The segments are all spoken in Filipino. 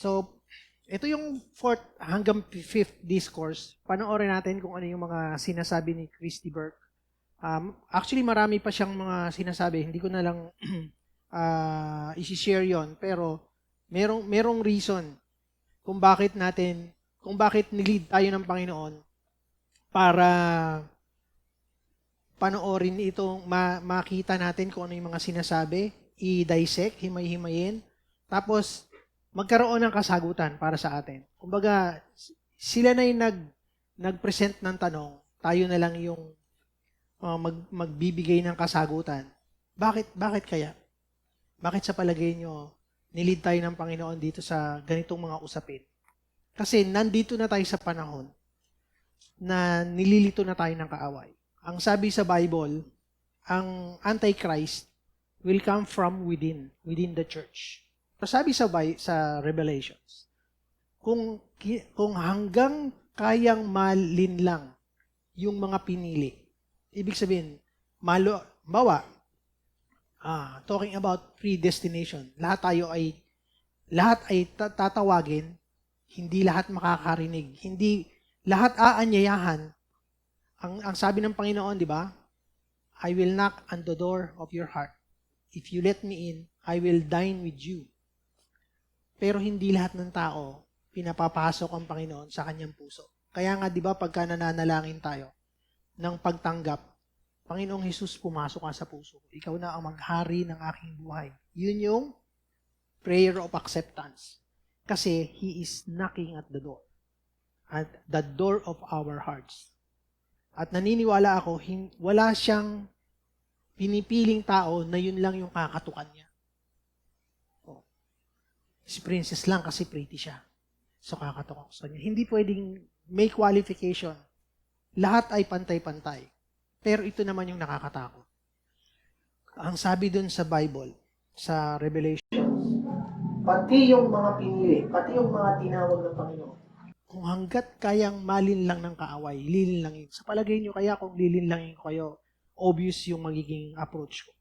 So, ito yung fourth hanggang fifth discourse. Panoorin natin kung ano yung mga sinasabi ni Christy Burke. Actually, marami pa siyang mga sinasabi. Hindi ko na lang isi-share yon. Pero, merong reason kung bakit nilid tayo ng Panginoon para panoorin itong makita natin kung ano yung mga sinasabi, i-dissect, himay-himayin, tapos magkaroon ng kasagutan para sa atin. Kumbaga, sila na yung nag-present ng tanong, tayo na lang yung magbibigay ng kasagutan. Bakit kaya? Bakit sa palagay nyo, nilid tayo ng Panginoon dito sa ganitong mga usapin? Kasi nandito na tayo sa panahon na nililito na tayo ng kaaway. Ang sabi sa Bible, ang Antichrist will come from within the church. So sabi sa Revelations, kung hanggang kayang malinlang yung mga pinili, ibig sabihin, talking about predestination, lahat ay tatawagin, hindi lahat makakarinig, hindi lahat aanyayahan. Ang sabi ng Panginoon, di ba? I will knock on the door of your heart. If you let me in, I will dine with you. Pero hindi lahat ng tao pinapapasok ang Panginoon sa kanyang puso. Kaya nga, di ba, pagka nananalangin tayo ng pagtanggap, Panginoong Jesus, pumasok ka sa puso. Ikaw na ang maghari ng aking buhay. Yun yung prayer of acceptance. Kasi He is knocking at the door. At the door of our hearts. At naniniwala ako, wala siyang pinipiling tao na yun lang yung kakatukan niya. Si princess lang kasi pretty siya. So kakatukan ko sa niya. Hindi pwedeng may qualification. Lahat ay pantay-pantay. Pero ito naman yung nakakatakot. Ang sabi dun sa Bible, sa Revelation, pati yung mga pinili, pati yung mga tinawag ng Panginoon, kung hanggat kayang malinlang ng kaaway, lilinlangin. Sa palagay nyo kaya kung lilinlangin ko kayo, obvious yung magiging approach ko.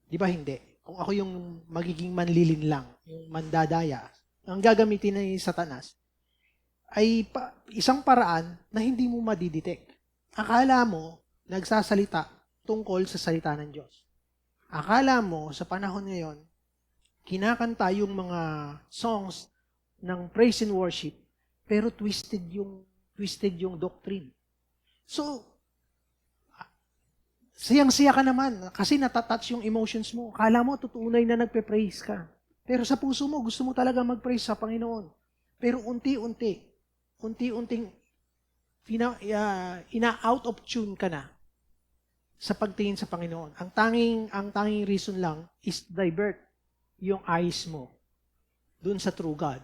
Di ba hindi? Kung ako yung magiging manlilinlang, yung mandadaya, ang gagamitin ni Satanas, ay isang paraan na hindi mo madidetect. Akala mo, nagsasalita tungkol sa salita ng Diyos. Akala mo, sa panahon ngayon, kinakanta yung mga songs ng praise and worship, pero twisted yung doctrine. So, siyang-siya ka naman kasi natatouch yung emotions mo. Akala mo, tutunay na nagpe-praise ka. Pero sa puso mo, gusto mo talaga mag-praise sa Panginoon. Pero unti-unting ina-out of tune ka na sa pagtingin sa Panginoon. Ang tanging reason lang is divert yung eyes mo dun sa true God,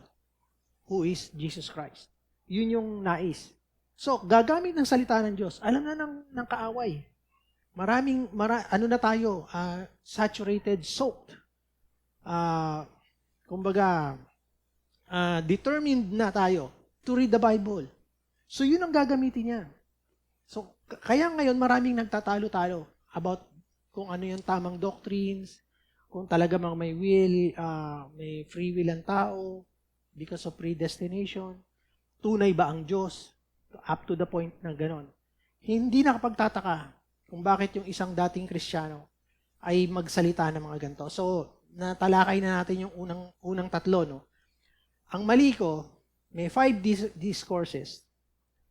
who is Jesus Christ. Yun yung nais. So, gagamit ng salita ng Diyos. Alam na ng kaaway. Ano na tayo, saturated, soaked. Determined na tayo to read the Bible. So, yun ang gagamitin niya. So, kaya ngayon maraming nagtatalo-talo about kung ano yung tamang doctrines, kung talaga may may free will ang tao because of predestination. Tunay ba ang Diyos? Up to the point na ganon. Hindi nakapagtataka kung bakit yung isang dating Kristiyano ay magsalita ng mga ganito. So, natalakay na natin yung unang tatlo, no? Ang mali ko, may 5 discourses.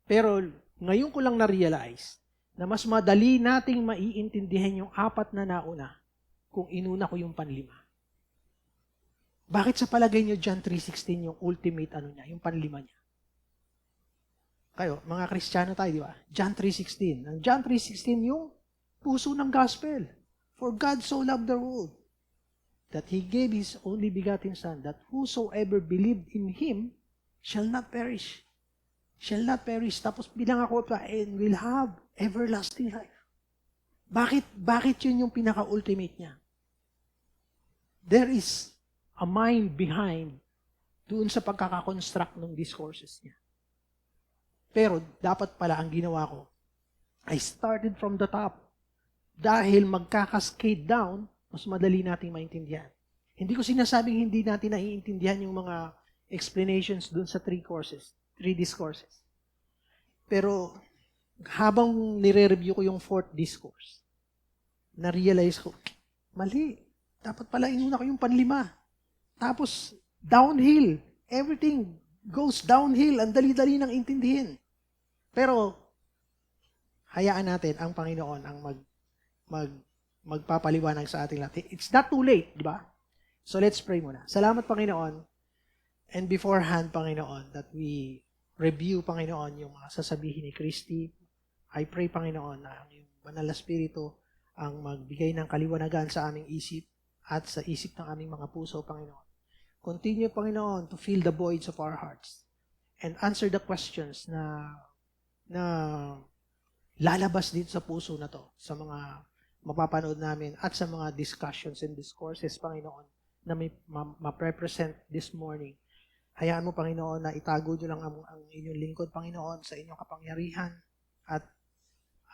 Pero ngayon ko lang na-realize na mas madali nating maiintindihan yung 4 na nauna kung inuna ko yung panlima. Bakit sa palagay nyo John 3:16 yung ultimate yung panlima niya? Kayo, mga Kristiyano tayo, di ba? John 3:16. Ang John 3:16 yung puso ng gospel. For God so loved the world that He gave His only begotten Son, that whosoever believed in Him shall not perish. Shall not perish. Tapos bilang ako pa, and will have everlasting life. Bakit yun yung pinaka-ultimate niya? There is a mind behind doon sa pagkakakonstruct ng discourses niya. Pero dapat pala ang ginawa ko, I started from the top. Dahil magkakascade down, mas madali nating maintindihan. Hindi ko sinasabing hindi natin naiintindihan yung mga explanations dun sa three discourses. Pero habang nire-review ko yung fourth discourse, na-realize ko, mali. Dapat pala inuna ko yung panlima. Tapos, downhill. Everything goes downhill. Ang dali-dali nang intindihin. Pero, hayaan natin ang Panginoon ang magpapaliwanag sa ating lahat. It's not too late, di ba? So, let's pray muna. Salamat, Panginoon. And beforehand, Panginoon, that we review, Panginoon, yung mga sasabihin ni Christy. I pray, Panginoon, na ang iyong banal na spirito ang magbigay ng kaliwanagan sa aming isip at sa isip ng aming mga puso, Panginoon. Continue, Panginoon, to fill the voids of our hearts and answer the questions na lalabas dito sa puso na to, sa mga mapapanood namin at sa mga discussions and discourses, Panginoon, na may ma-represent this morning. Hayaan mo, Panginoon, na itago nyo lang ang inyong lingkod, Panginoon, sa inyong kapangyarihan at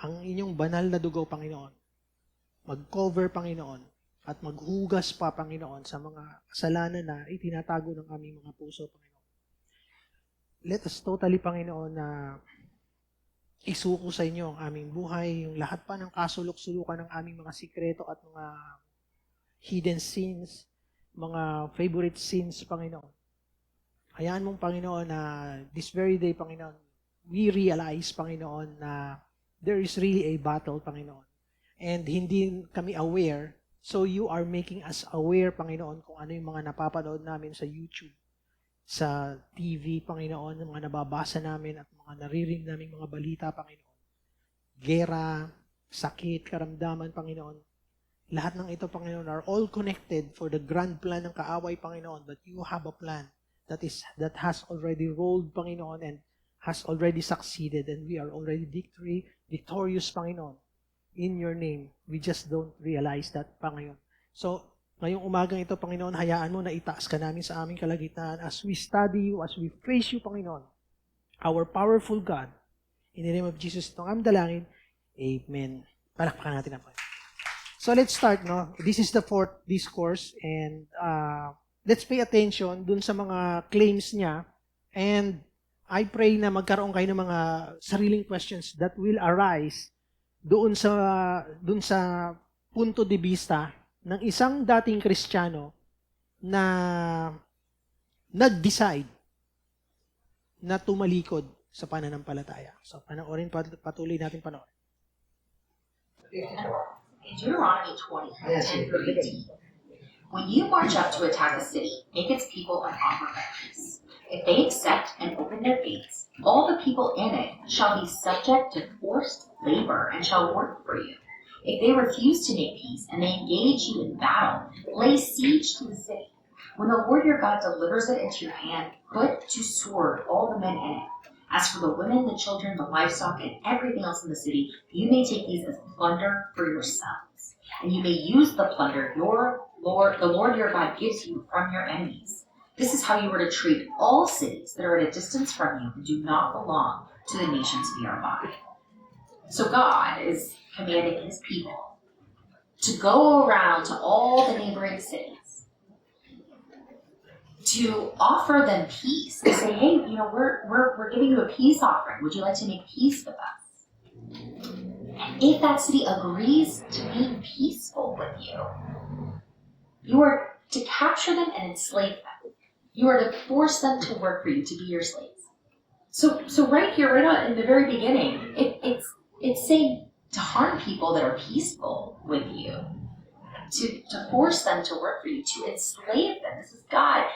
ang inyong banal na dugo, Panginoon, mag-cover, Panginoon, at maghugas pa, Panginoon, sa mga kasalanan na itinatago ng aming mga puso, Panginoon. Let us totally, Panginoon, na isuko sa inyo ang aming buhay, yung lahat pa ng kasulok-sulukan ng aming mga sikreto at mga hidden sins, mga favorite sins, Panginoon. Hayaan mong, Panginoon, na this very day, Panginoon, we realize, Panginoon, na there is really a battle, Panginoon. And hindi kami aware, so you are making us aware, Panginoon, kung ano yung mga napapanood namin sa YouTube, sa TV, Panginoon, yung mga nababasa namin at mga naririnig namin mga balita, Panginoon. Gera, sakit, karamdaman, Panginoon. Lahat ng ito, Panginoon, are all connected for the grand plan ng kaaway, Panginoon, that you have a plan that has already rolled, Panginoon, and has already succeeded, and we are already victorious, Panginoon. In your name, we just don't realize that, Panginoon. So, ngayong umagang ito, Panginoon, hayaan mo na itaas ka namin sa aming kalagitnaan as we study you, as we praise you, Panginoon, our powerful God. In the name of Jesus, itong aming dalangin, Amen. Palakpakan natin ang Panginoon. So, let's start, no? This is the fourth discourse, and let's pay attention dun sa mga claims niya, and I pray na magkaroon kayo ng mga sariling questions that will arise doon sa punto de vista ng isang dating Kristiyano na nag-decide na tumalikod sa pananampalataya. So, panoorin, patuloy natin panoorin. In Deuteronomy 20, 10 through 18, when you march up to attack a city, make its people an offer of peace. If they accept and open their gates, all the people in it shall be subject to forced labor and shall work for you. If they refuse to make peace and they engage you in battle, lay siege to the city. When the Lord your God delivers it into your hand, put to sword all the men in it. As for the women, the children, the livestock, and everything else in the city, you may take these as plunder for yourselves. And you may use the plunder the Lord your God gives you from your enemies. This is how you were to treat all cities that are at a distance from you and do not belong to the nations nearby. So God is commanding his people to go around to all the neighboring cities, to offer them peace, to say, hey, we're giving you a peace offering. Would you like to make peace with us? And if that city agrees to be peaceful with you, you are to capture them and enslave them. You are to force them to work for you, to be your slaves. So right here, right on in the very beginning, it's saying to harm people that are peaceful with you, to force them to work for you, to enslave them. This is God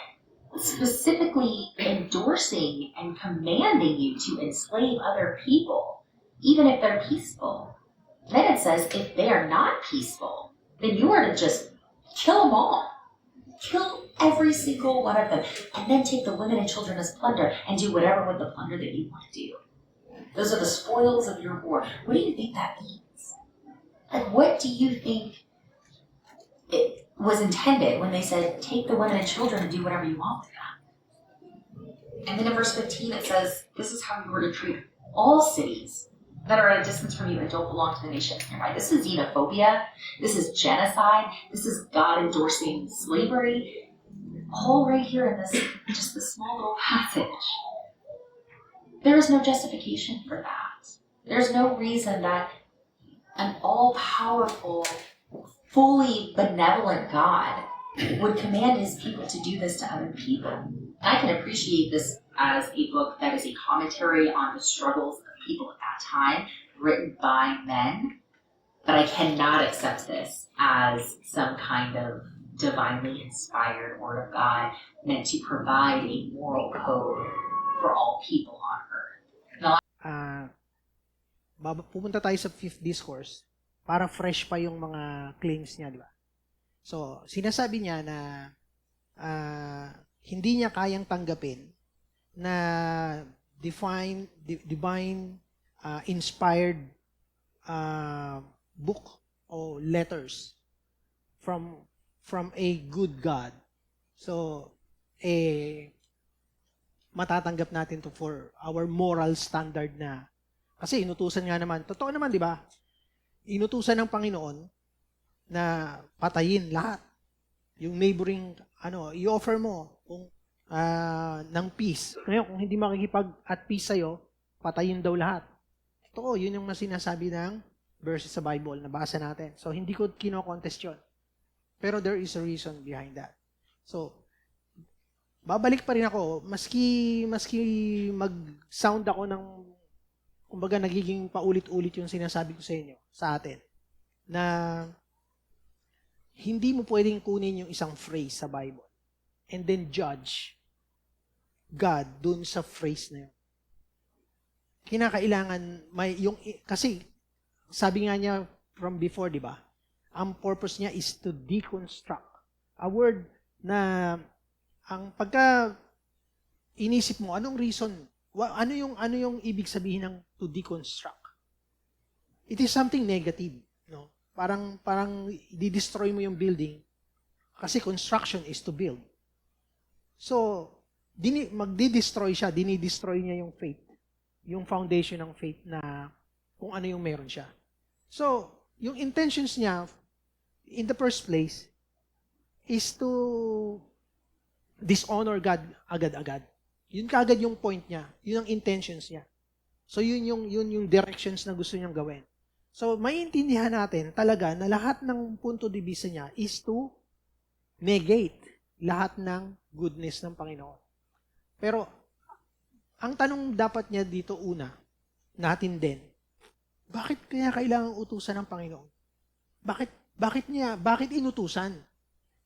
specifically endorsing and commanding you to enslave other people, even if they're peaceful. Then it says, if they are not peaceful, then you are to just kill them all. Kill every single one of them, and then take the women and children as plunder and do whatever with the plunder that you want to do. Those are the spoils of your war. What do you think that means? Like, what do you think it was intended when they said, take the women and children and do whatever you want with them? And then in verse 15 it says, this is how you were to treat all cities that are at a distance from you and don't belong to the nations nearby. This is xenophobia. This is genocide. This is God endorsing slavery. all right here in this, just this small little passage. There is no justification for that. There's no reason that an all-powerful, fully benevolent God would command his people to do this to other people. I can appreciate this as a book that is a commentary on the struggles of people at that time, written by men, but I cannot accept this as some kind of divinely inspired word of God meant to provide a moral code for all people on earth. Pupunta tayo sa fifth discourse para fresh pa yung mga claims niya, di ba? So, sinasabi niya na hindi niya kayang tanggapin na divine inspired book o letters from a good God. So, matatanggap natin to for our moral standard na. Kasi inutusan nga naman, totoo naman, di ba? Inutusan ng Panginoon na patayin lahat. Yung neighboring, i-offer mo kung ng peace. Ngayon, kung hindi makikipag at peace sa'yo, patayin daw lahat. Totoo, yun yung sinasabi ng verses sa Bible, nabasa natin. So, hindi ko kino-contest yun. Pero there is a reason behind that. So, babalik pa rin ako, maski mag-sound ako ng, kumbaga nagiging paulit-ulit yung sinasabi ko sa inyo, sa atin, na hindi mo pwedeng kunin yung isang phrase sa Bible and then judge God dun sa phrase na yun. Kinakailangan kasi sabi nga niya from before, di ba? Ang purpose niya is to deconstruct. A word na ang pagka inisip mo, anong reason? Ano yung ibig sabihin ng to deconstruct? It is something negative, no? Parang di-destroy mo yung building kasi construction is to build. So, magdi-destroy siya, dinidestroy niya yung faith, yung foundation ng faith na kung ano yung meron siya. So, yung intentions niya in the first place is to dishonor God agad-agad. Yun kaagad yung point niya. Yun ang intentions niya. So, yun yung directions na gusto niyang gawin. So, maiintindihan natin talaga na lahat ng punto de vista niya is to negate lahat ng goodness ng Panginoon. Pero, ang tanong dapat niya dito natin din, bakit kaya kailangang utusan ng Panginoon? Bakit inutusan?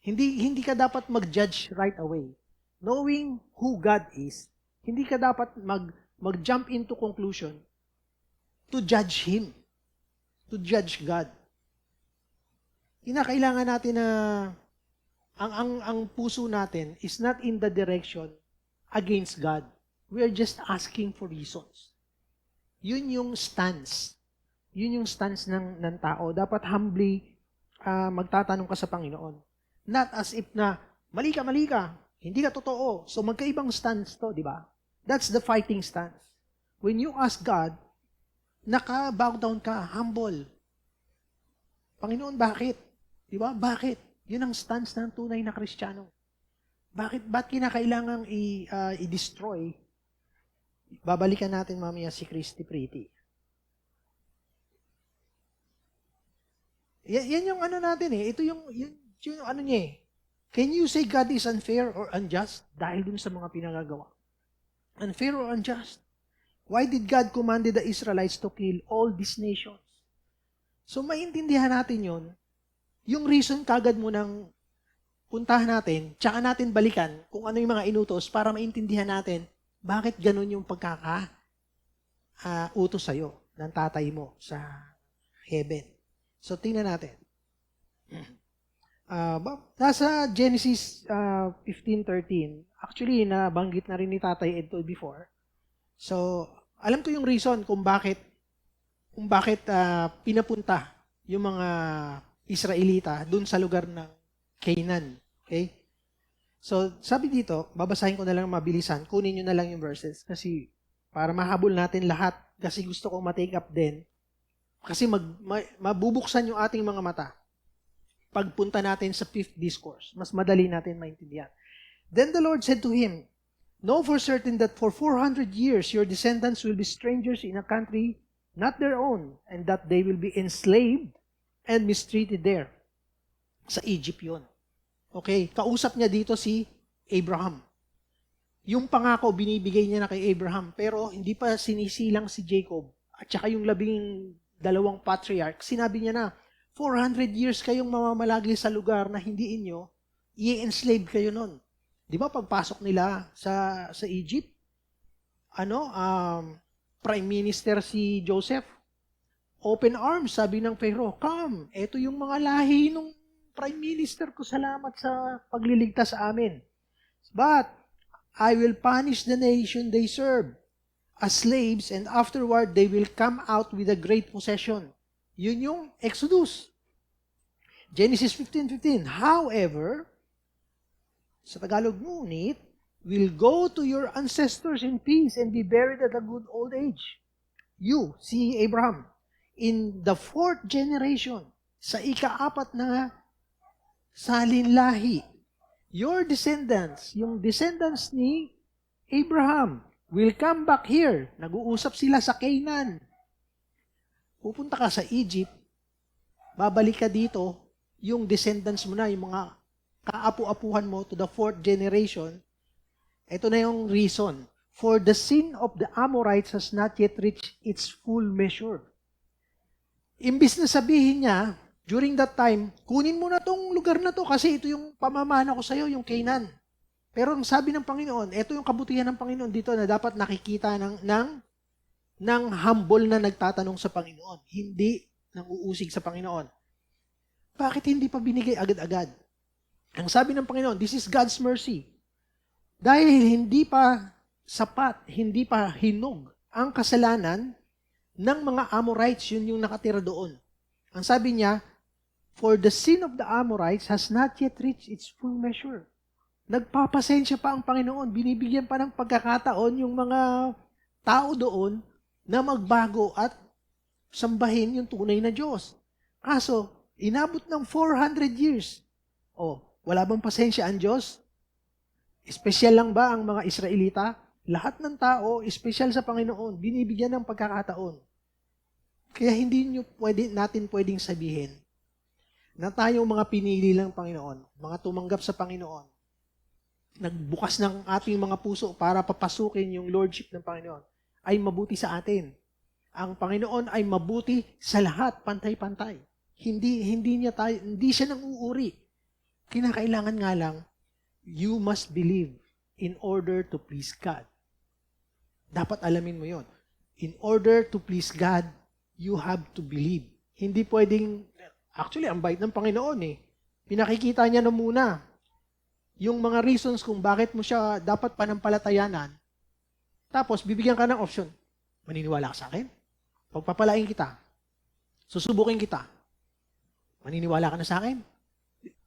Hindi ka dapat mag-judge right away. Knowing who God is, hindi ka dapat mag-jump into conclusion to judge Him, to judge God. Kinakailangan natin na ang puso natin is not in the direction against God. We are just asking for reasons. Yun yung stance. Yun yung stance ng tao. Dapat humbly magtatanong ka sa Panginoon. Not as if na, mali ka, hindi ka totoo. So magkaibang stance to, di ba? That's the fighting stance. When you ask God, naka-bow down ka, humble. Panginoon, bakit? Di ba? Bakit? Yun ang stance ng tunay na Kristiyano. Ba't kinakailangang i-destroy? Babalikan natin mamaya si Christy Pretty. Yan yung natin eh. Ito yung niya eh. Can you say God is unfair or unjust dahil dun sa mga pinagagawa? Unfair or unjust? Why did God commanded the Israelites to kill all these nations? So maintindihan natin yun. Yung reason kagad mo nang puntahan natin, tsaka natin balikan kung ano yung mga inutos para maintindihan natin bakit ganun yung utos sa'yo ng tatay mo sa heaven. So tingnan natin. Nasa Genesis 15:13, actually, nabanggit na rin ni Tatay Ed to before. So, alam ko yung reason kung bakit pinapunta yung mga Israelita dun sa lugar ng Canaan. Okay? So, sabi dito, babasahin ko na lang mabilisan. Kunin nyo na lang yung verses kasi para mahabol natin lahat kasi gusto kong ma-take up din. Kasi mabubuksan yung ating mga mata pagpunta natin sa fifth discourse. Mas madali natin maintindihan. Then the Lord said to him, know for certain that for 400 years your descendants will be strangers in a country not their own, and that they will be enslaved and mistreated there. Sa Egypt yun. Okay, kausap niya dito si Abraham. Yung pangako, binibigay niya na kay Abraham, pero hindi pa sinisilang si Jacob at saka yung 12 patriarch. Sinabi niya na, 400 years kayong mamamalagi sa lugar na hindi inyo, i-enslave kayo nun. Di ba pagpasok nila sa Egypt, Prime Minister si Joseph, open arms, sabi ng Pharaoh, come, eto yung mga lahi ng Prime Minister ko, salamat sa pagliligtas sa amin. But, I will punish the nation they serve as slaves, and afterward they will come out with a great possession. Yun yung Exodus. Genesis 15:15. However, sa Tagalog, ngunit, will go to your ancestors in peace and be buried at a good old age. You, si Abraham, in the 4th generation, sa ika-4 na salinlahi, your descendants, yung descendants ni Abraham, will come back here. Nag-uusap sila sa Canaan. Pupunta ka sa Egypt, babalik ka dito, yung descendants mo na, yung mga kaapu-apuhan mo to the 4th generation. Ito na yung reason. For the sin of the Amorites has not yet reached its full measure. Imbis na sabihin niya, during that time, kunin mo na tong lugar na to kasi ito yung pamamana ko sa'yo, yung Canaan. Pero ang sabi ng Panginoon, ito yung kabutihan ng Panginoon dito na dapat nakikita ng humble na nagtatanong sa Panginoon, hindi nang uusig sa Panginoon. Bakit hindi pa binigay agad-agad? Ang sabi ng Panginoon, this is God's mercy. Dahil hindi pa sapat, hindi pa hinog ang kasalanan ng mga Amorites, yun yung nakatira doon. Ang sabi niya, for the sin of the Amorites has not yet reached its full measure. Nagpapasensya pa ang Panginoon, binibigyan pa ng pagkakataon yung mga tao doon na magbago at sambahin yung tunay na Diyos. Kaso, inabot ng 400 years. Wala bang pasensya ang Diyos? Espesyal lang ba ang mga Israelita? Lahat ng tao, espesyal sa Panginoon, binibigyan ng pagkakataon. Kaya hindi natin pwedeng sabihin na tayong mga pinili ng Panginoon, mga tumanggap sa Panginoon, nagbukas ng ating mga puso para papasukin yung Lordship ng Panginoon, ay mabuti sa atin. Ang Panginoon ay mabuti sa lahat, pantay-pantay. Hindi siya nang uuri. Kinakailangan nga lang, you must believe in order to please God. Dapat alamin mo yon. In order to please God, you have to believe. Hindi pwedeng, actually, ang bait ng Panginoon pinakikita niya na muna yung mga reasons kung bakit mo siya dapat panampalatayanan. Tapos, bibigyan ka ng option. Maniniwala ka sa akin? Pagpapalain kita. Susubukin kita. Maniniwala ka na sa akin?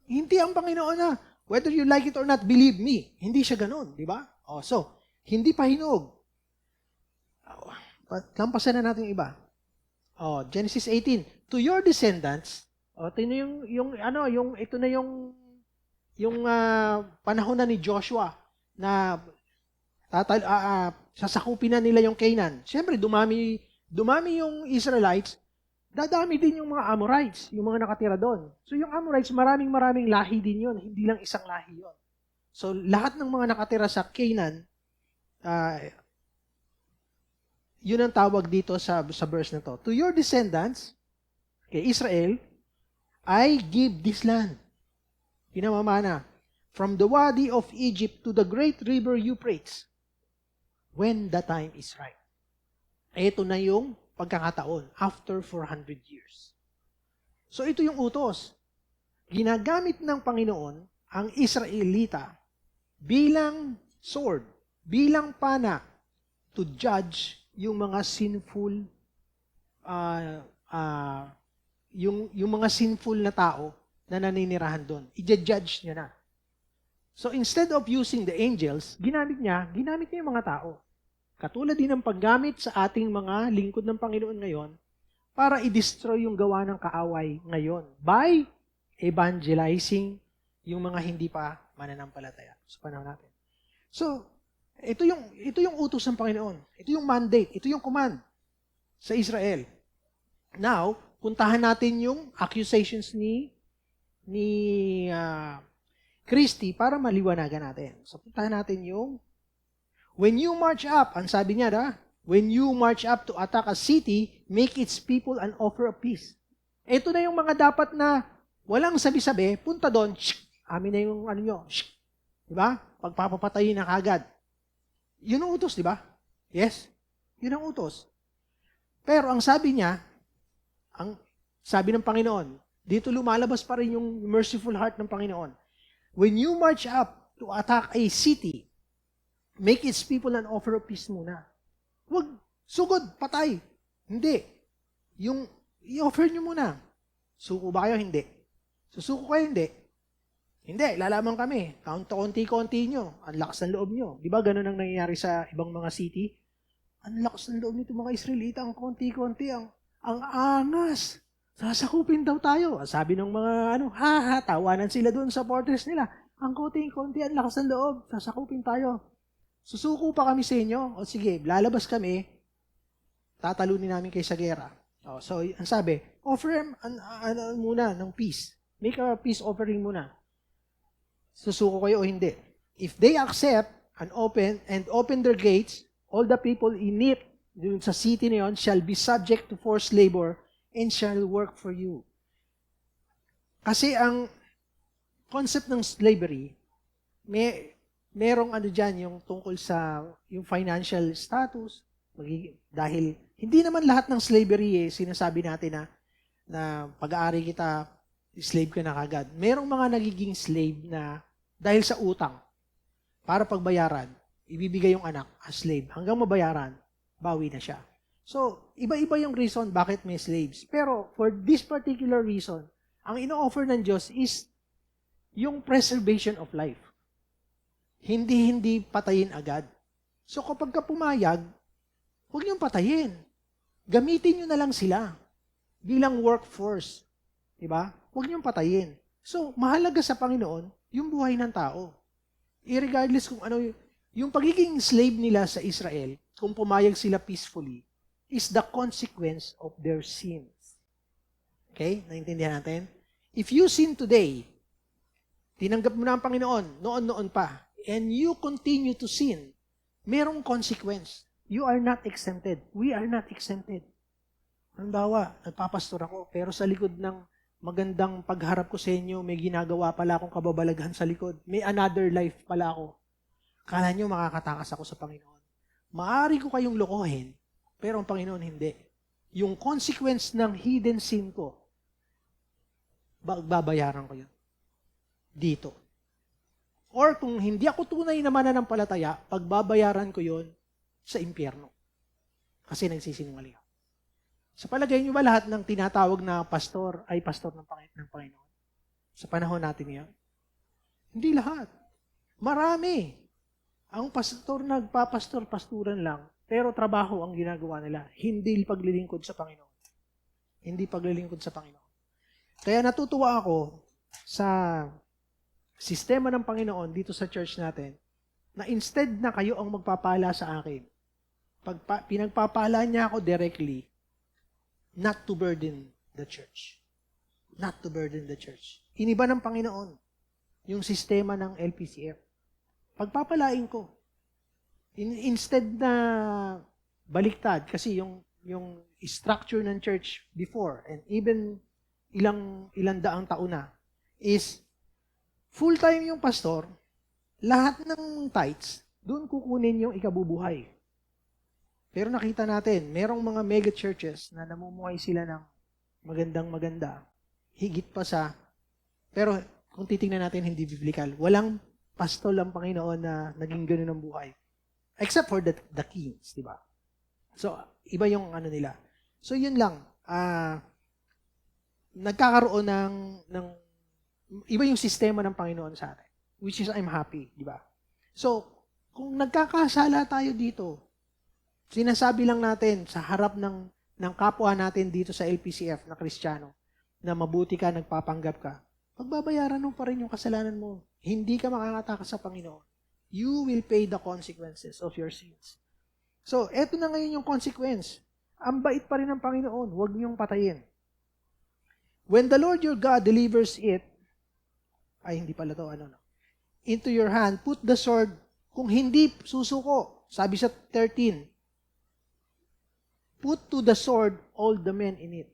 Hindi ang Panginoon na, whether you like it or not, believe me. Hindi siya ganun, di ba? So, hindi pa hinog. Lampasan na natin yung iba. Genesis 18. To your descendants, ito na yung panahon na ni Joshua na sasakupin na nila yung Canaan. Siyempre, dumami yung Israelites, dadami din yung mga Amorites, yung mga nakatira doon. So yung Amorites, maraming lahi din yun, hindi lang isang lahi yun. So lahat ng mga nakatira sa Canaan, yun ang tawag dito sa verse na to. To your descendants, kay Israel, I give this land. Pinamamana. From the Wadi of Egypt to the great river Euphrates, when the time is right. Ito na yung pagkakataon after 400 years. So ito yung utos. Ginagamit ng Panginoon ang Israelita bilang sword, bilang pana to judge yung mga sinful yung mga sinful na tao na naninirahan doon. I-judge niya na. So instead of using the angels, ginamit niya yung mga tao. Katulad din ng paggamit sa ating mga lingkod ng Panginoon ngayon para i-destroy yung gawa ng kaaway ngayon by evangelizing yung mga hindi pa mananampalataya. sa panahon natin. So, ito yung utos ng Panginoon. Ito yung mandate. Ito yung command sa Israel. Now, puntahan natin yung accusations ni Christy para maliwanagan natin. So, puntahan natin yung when you march up, ang sabi niya when you march up to attack a city, make its people an offer of peace. Ito na yung mga dapat na walang sabi-sabi, punta doon, amin na yung ano nyo, diba? Pagpapapatayin na kagad. Yun ang utos, diba? Yes? Yun ang utos. Pero ang sabi niya, ang sabi ng Panginoon, dito lumalabas pa rin yung merciful heart ng Panginoon. When you march up to attack a city, make its people an offer of peace muna. Huwag, sugod, patay. Hindi. Yung, i-offer nyo muna. Suko ba kayo? Hindi. Susuko kayo? Hindi. Hindi, lalaman kami. Konti-konti nyo. Ang lakas ng loob nyo. Di ba ganun ang nangyayari sa ibang mga city? Ang lakas ng loob nito mga Israelita. Ang konti-konti, ang angas. Sasakupin daw tayo. Sabi ng mga tawanan sila doon sa fortress nila. Ang konti-konti, ang lakas ng loob. Sasakupin tayo. Susuko pa kami sa inyo. O sige, lalabas kami. Tatalunin namin kay sa gera. So, ang sabi, offer muna ng peace. Make a peace offering muna. Susuko kayo o hindi. If they accept and open their gates, all the people in it, dun sa city na yun, shall be subject to forced labor and shall work for you. Kasi ang concept ng slavery, merong dyan yung tungkol sa yung financial status, dahil hindi naman lahat ng slavery sinasabi natin na pag-aari kita, slave ka na kagad. Merong mga nagiging slave na dahil sa utang, para pagbayaran, ibibigay yung anak as slave. Hanggang mabayaran, bawi na siya. So, iba-iba yung reason bakit may slaves. Pero for this particular reason, ang ino-offer ng Diyos is yung preservation of life. Hindi patayin agad. So kapag ka pumayag, huwag niyong patayin. Gamitin niyo na lang sila bilang workforce. Diba? Huwag niyong patayin. So, mahalaga sa Panginoon yung buhay ng tao. Irregardless kung ano yung pagiging slave nila sa Israel, kung pumayag sila peacefully, is the consequence of their sins. Okay? Naintindihan natin? If you sin today, tinanggap mo na ang Panginoon, noon pa, and you continue to sin, merong consequence. You are not exempted. We are not exempted. Halimbawa, nagpapastor ako, pero sa likod ng magandang pagharap ko sa inyo, may ginagawa pala akong kababalaghan sa likod. May another life pala ako. Kala nyo makakatakas ako sa Panginoon. Maaari ko kayong lokohin, pero ang Panginoon hindi. Yung consequence ng hidden sin ko, babayaran ko yun. Dito. Or kung hindi ako tunay na mananampalataya, pagbabayaran ko yun sa impyerno. Kasi nagsisinungaling ako. Sa palagay nyo ba lahat ng tinatawag na pastor ay pastor ng Panginoon? Sa panahon natin ngayon? Hindi lahat. Marami. Ang pastor nagpapastor-pasturan lang, pero trabaho ang ginagawa nila. Hindi paglilingkod sa Panginoon. Hindi paglilingkod sa Panginoon. Kaya natutuwa ako sa sistema ng Panginoon dito sa church natin, na instead na kayo ang magpapala sa akin, pinagpapala niya ako directly, not to burden the church. Not to burden the church. Iniba ng Panginoon yung sistema ng LPCF. Pagpapalain ko. Instead na baliktad, kasi yung structure ng church before, and even ilang daang taon na, is full-time yung pastor, lahat ng tithes, doon kukunin yung ikabubuhay. Pero nakita natin, merong mga mega churches na namumuhay sila ng magandang-maganda. Higit pa sa, pero kung titingnan natin, hindi biblical. Walang pastol ang Panginoon na naging ganun ang buhay. Except for the kings, di ba? So, iba yung nila. So, yun lang. Nagkakaroon ng iba yung sistema ng Panginoon sa atin. Which is, I'm happy, di ba? So, kung nagkakasala tayo dito, sinasabi lang natin sa harap ng kapwa natin dito sa LPCF na Kristiyano, na mabuti ka, nagpapanggap ka, pagbabayaran mo pa rin yung kasalanan mo. Hindi ka makakatakas sa Panginoon. You will pay the consequences of your sins. So, eto na ngayon yung consequence. Ang bait pa rin ng Panginoon, huwag niyong patayin. When the Lord your God delivers it, hindi pala to, into your hand, put the sword, kung hindi susuko, sabi sa 13, put to the sword all the men in it.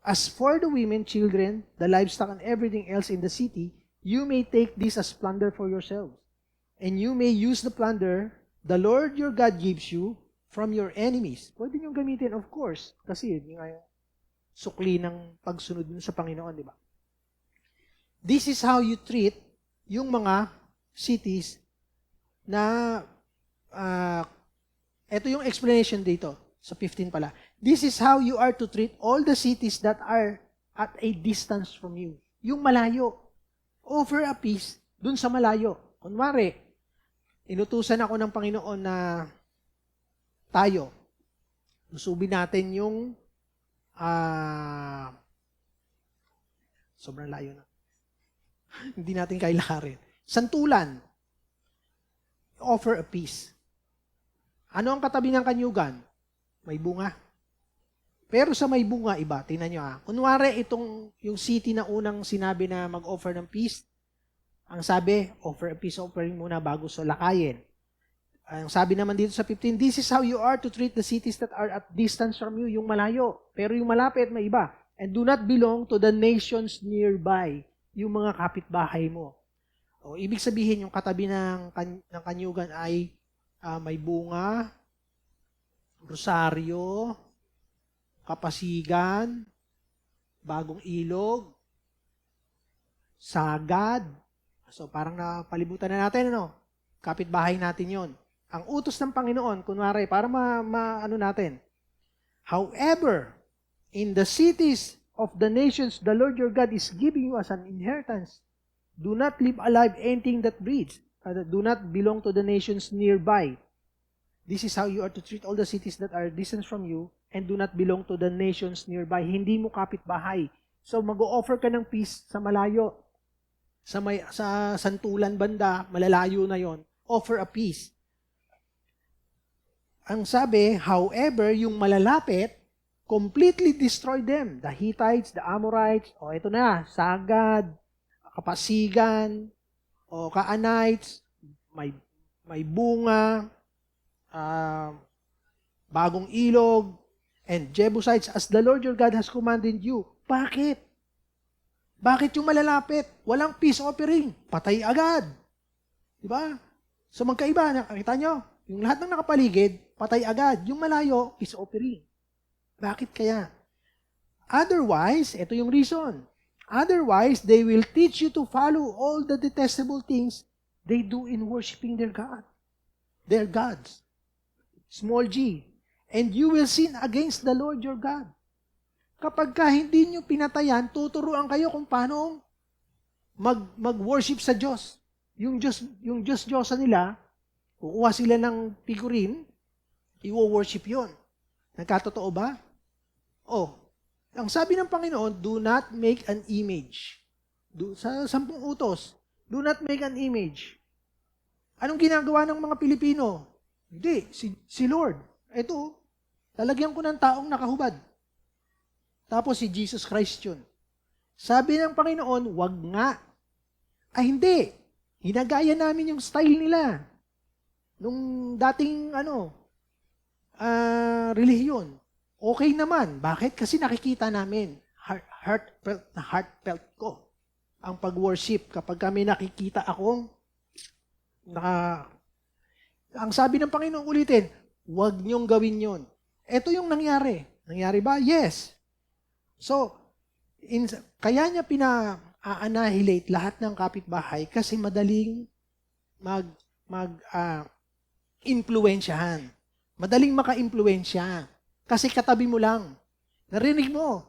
As for the women, children, the livestock, and everything else in the city, you may take this as plunder for yourselves. And you may use the plunder the Lord your God gives you from your enemies. Pwede niyong gamitin, of course, kasi yun nga yung sukli ng pagsunod dun sa Panginoon, di ba? This is how you treat yung mga cities na, ito yung explanation dito, sa 15 pala. This is how you are to treat all the cities that are at a distance from you. Yung malayo. Offer a peace dun sa malayo. Kunwari, inutusan ako ng Panginoon na tayo, lusubin natin yung sobrang layo na. Hindi natin kailangan. Santulan. Offer a peace. Ano ang katabi ng kanyugan? May bunga. Pero sa may bunga, iba. Tingnan nyo Kunwari, yung city na unang sinabi na mag-offer ng peace, ang sabi, offer a peace offering muna bago lakayin. Ang sabi naman dito sa 15, this is how you are to treat the cities that are at distance from you, yung malayo. Pero yung malapit, may iba. And do not belong to the nations nearby, yung mga kapitbahay mo. Ibig sabihin, yung katabi ng kanyugan ay may bunga, rosaryo, kapasigan, bagong ilog, sagad. So parang napalibutan na natin, kapitbahay natin yon. Ang utos ng Panginoon, kunwari, para ano natin. However, in the cities of the nations the Lord your God is giving you as an inheritance, do not live alive anything that breeds. Do not belong to the nations nearby. This is how you are to treat all the cities that are distant from you and do not belong to the nations nearby. Hindi mo kapitbahay. So mag-o-offer ka ng peace sa malayo. Sa santulan banda, malalayo na yon. Offer a peace. Ang sabi, however, yung malalapit, completely destroy them. The Hittites, the Amorites, ito na, sagad, kapasigan, Kaanites, may bunga, bagong ilog, and Jebusites, as the Lord your God has commanded you. Bakit? Bakit yung malalapit? Walang peace offering. Patay agad. Diba? So magkaiba, nakita nyo? Yung lahat ng nakapaligid, patay agad. Yung malayo, peace offering. Bakit kaya? Otherwise, ito yung reason. Otherwise, they will teach you to follow all the detestable things they do in worshiping their God. Their gods. Small g. And you will sin against the Lord your God. Kapag hindi nyo pinatayan, tuturuan kayo kung paano mag-worship sa Diyos. Yung Diyos-Diyosa nila, kukuha sila ng figurine, i-worship yon. Nagkatotoo ba? Ang sabi ng Panginoon, do not make an image. Sa 10 utos, do not make an image. Anong ginagawa ng mga Pilipino? Hindi, si Lord. Ito, lalagyan ko ng taong nakahubad. Tapos si Jesus Christ yun. Sabi ng Panginoon, wag nga. Hindi. Hinagaya namin yung style nila. Nung dating, relihiyon. Okay naman. Bakit? Kasi nakikita namin. Heartfelt ko ang pag-worship. Kapag kami nakikita akong ang sabi ng Panginoon ulitin, huwag niyong gawin yon. Ito yung nangyari. Nangyari ba? Yes. So, kaya niya pina-annihilate lahat ng kapitbahay kasi madaling influensyahan. Madaling maka-impluensya. Kasi katabi mo lang. Narinig mo.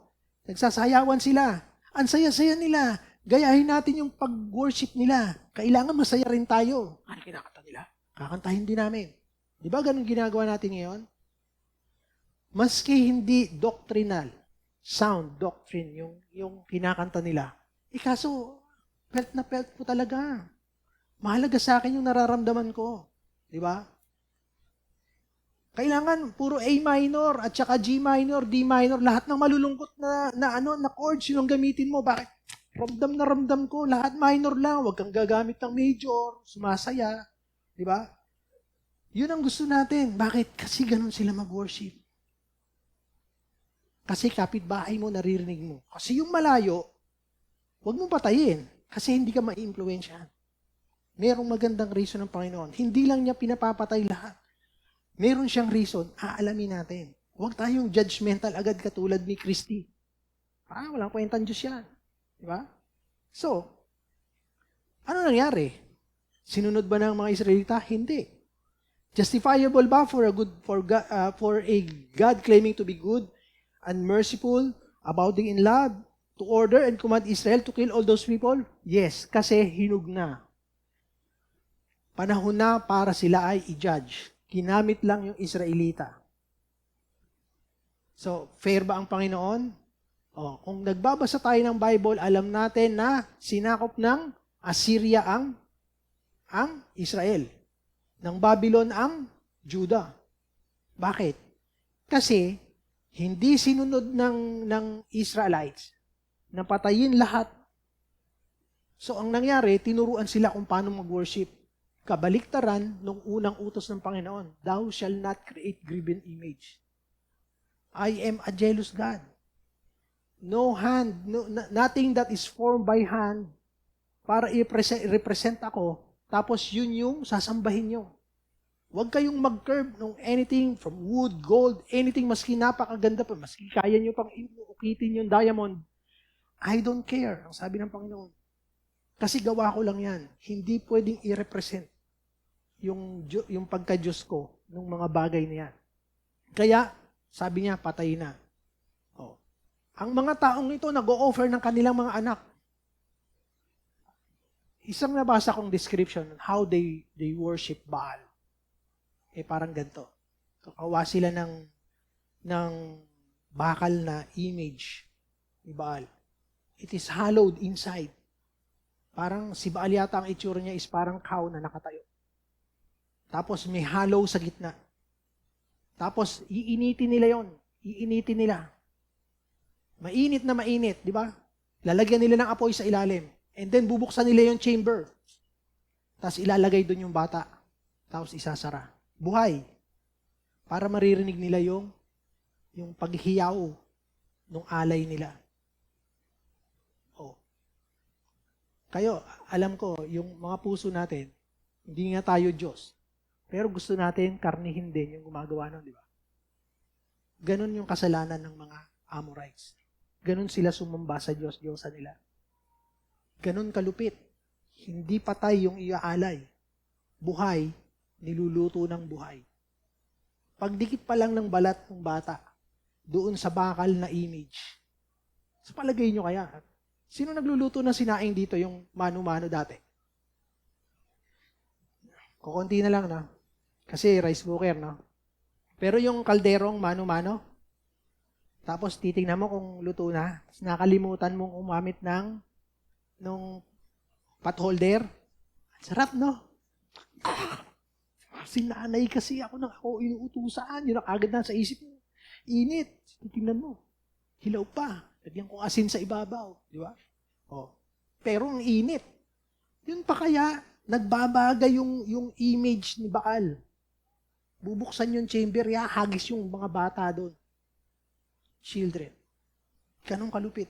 Nagsasayawan sila. Ang saya-saya nila. Gayahin natin yung pag-worship nila. Kailangan masaya rin tayo. Ano kinakanta nila? Kakantahin din namin. Di ba ganun ginagawa natin ngayon? Maski hindi doctrinal, sound doctrine yung kinakanta nila. Kaso, Felt na felt ko talaga. Mahalaga sa akin yung nararamdaman ko. Di ba? Kailangan puro A minor at saka G minor, D minor, lahat ng malulungkot na chords yun ang gamitin mo. Bakit? Ramdam na ramdam ko, lahat minor lang, huwag kang gagamit ng major, sumasaya. Di ba? Yun ang gusto natin. Bakit? Kasi ganun sila mag-worship. Kasi kapitbahay mo, naririnig mo. Kasi yung malayo, huwag mong patayin. Kasi hindi ka ma-influensyahan. Merong magandang reason ng Panginoon. Hindi lang niya pinapapatay lahat. Meron siyang reason, aalamin natin. Huwag tayong judgmental agad katulad ni Christy. Walang kwentang Diyos yan. Di ba? So, ano nangyari? Sinunod ba ng mga Israelita? Hindi. Justifiable ba for a God claiming to be good and merciful, abounding in love, to order and command Israel to kill all those people? Yes, kasi hinug na. Panahon na para sila ay i-judge. Kinamit lang yung Israelita. So, fair ba ang Panginoon? Kung nagbabasa tayo ng Bible, alam natin na sinakop ng Assyria ang Israel. Ng Babylon ang Judah. Bakit? Kasi, hindi sinunod ng Israelites na patayin lahat. So, ang nangyari, tinuruan sila kung paano mag-worship. Kabaliktaran nung unang utos ng Panginoon, thou shall not create graven image. I am a jealous God. Nothing that is formed by hand para i-represent ako, tapos yun yung sasambahin nyo. Huwag kayong mag-curve ng anything from wood, gold, anything, maski napakaganda pa, maski kaya nyo pang ukitin yung diamond. I don't care, ang sabi ng Panginoon. Kasi gawa ko lang yan. Hindi pwedeng i-represent yung pagka-Diyos ko ng mga bagay na yan. Kaya, sabi niya, patay na. Ang mga taong ito nag-o-offer ng kanilang mga anak. Isang nabasa kong description on how they worship Baal. Parang ganito. Kakawa sila ng bakal na image ni Baal. It is hallowed inside. Parang si Baal yata ang itsura niya is parang cow na nakatayo. Tapos may hollow sa gitna. Tapos iinitin nila yon. Iinitin nila. Mainit na mainit, di ba? Lalagyan nila ng apoy sa ilalim. And then bubuksan nila yung chamber. Tapos ilalagay doon yung bata. Tapos isasara. Buhay. Para maririnig nila yung paghiyaw ng alay nila. Kayo, alam ko, yung mga puso natin, hindi nga tayo Diyos. Pero gusto natin karnihin din yung gumagawa nun, di ba? Ganon yung kasalanan ng mga Amorites. Ganon sila sumamba sa Diyos-Diyosa nila. Ganon kalupit. Hindi patay yung iaalay. Buhay, niluluto ng buhay. Pagdikit pa lang ng balat ng bata, doon sa bakal na image. Sa palagay nyo kaya, sino nagluluto ng sinaing dito yung mano-mano dati? Kukunti na lang, no? Kasi rice cooker, no? Pero yung kalderong mano-mano, tapos titingnan mo kung luto na, tapos nakalimutan mong umamit nung pot holder. Sarap, no? Sinanay kasi ako inuutusan. Yun ang agad na sa isip mo. Init. Titingnan mo. Hilaw pa. Lagyan ko asin sa ibabaw. Di ba? Pero ang init. Yun pa kaya, nagbabagay yung image ni Baal. Bubuksan yung chamber, hagis yung mga bata doon. Children. Ganong kalupit.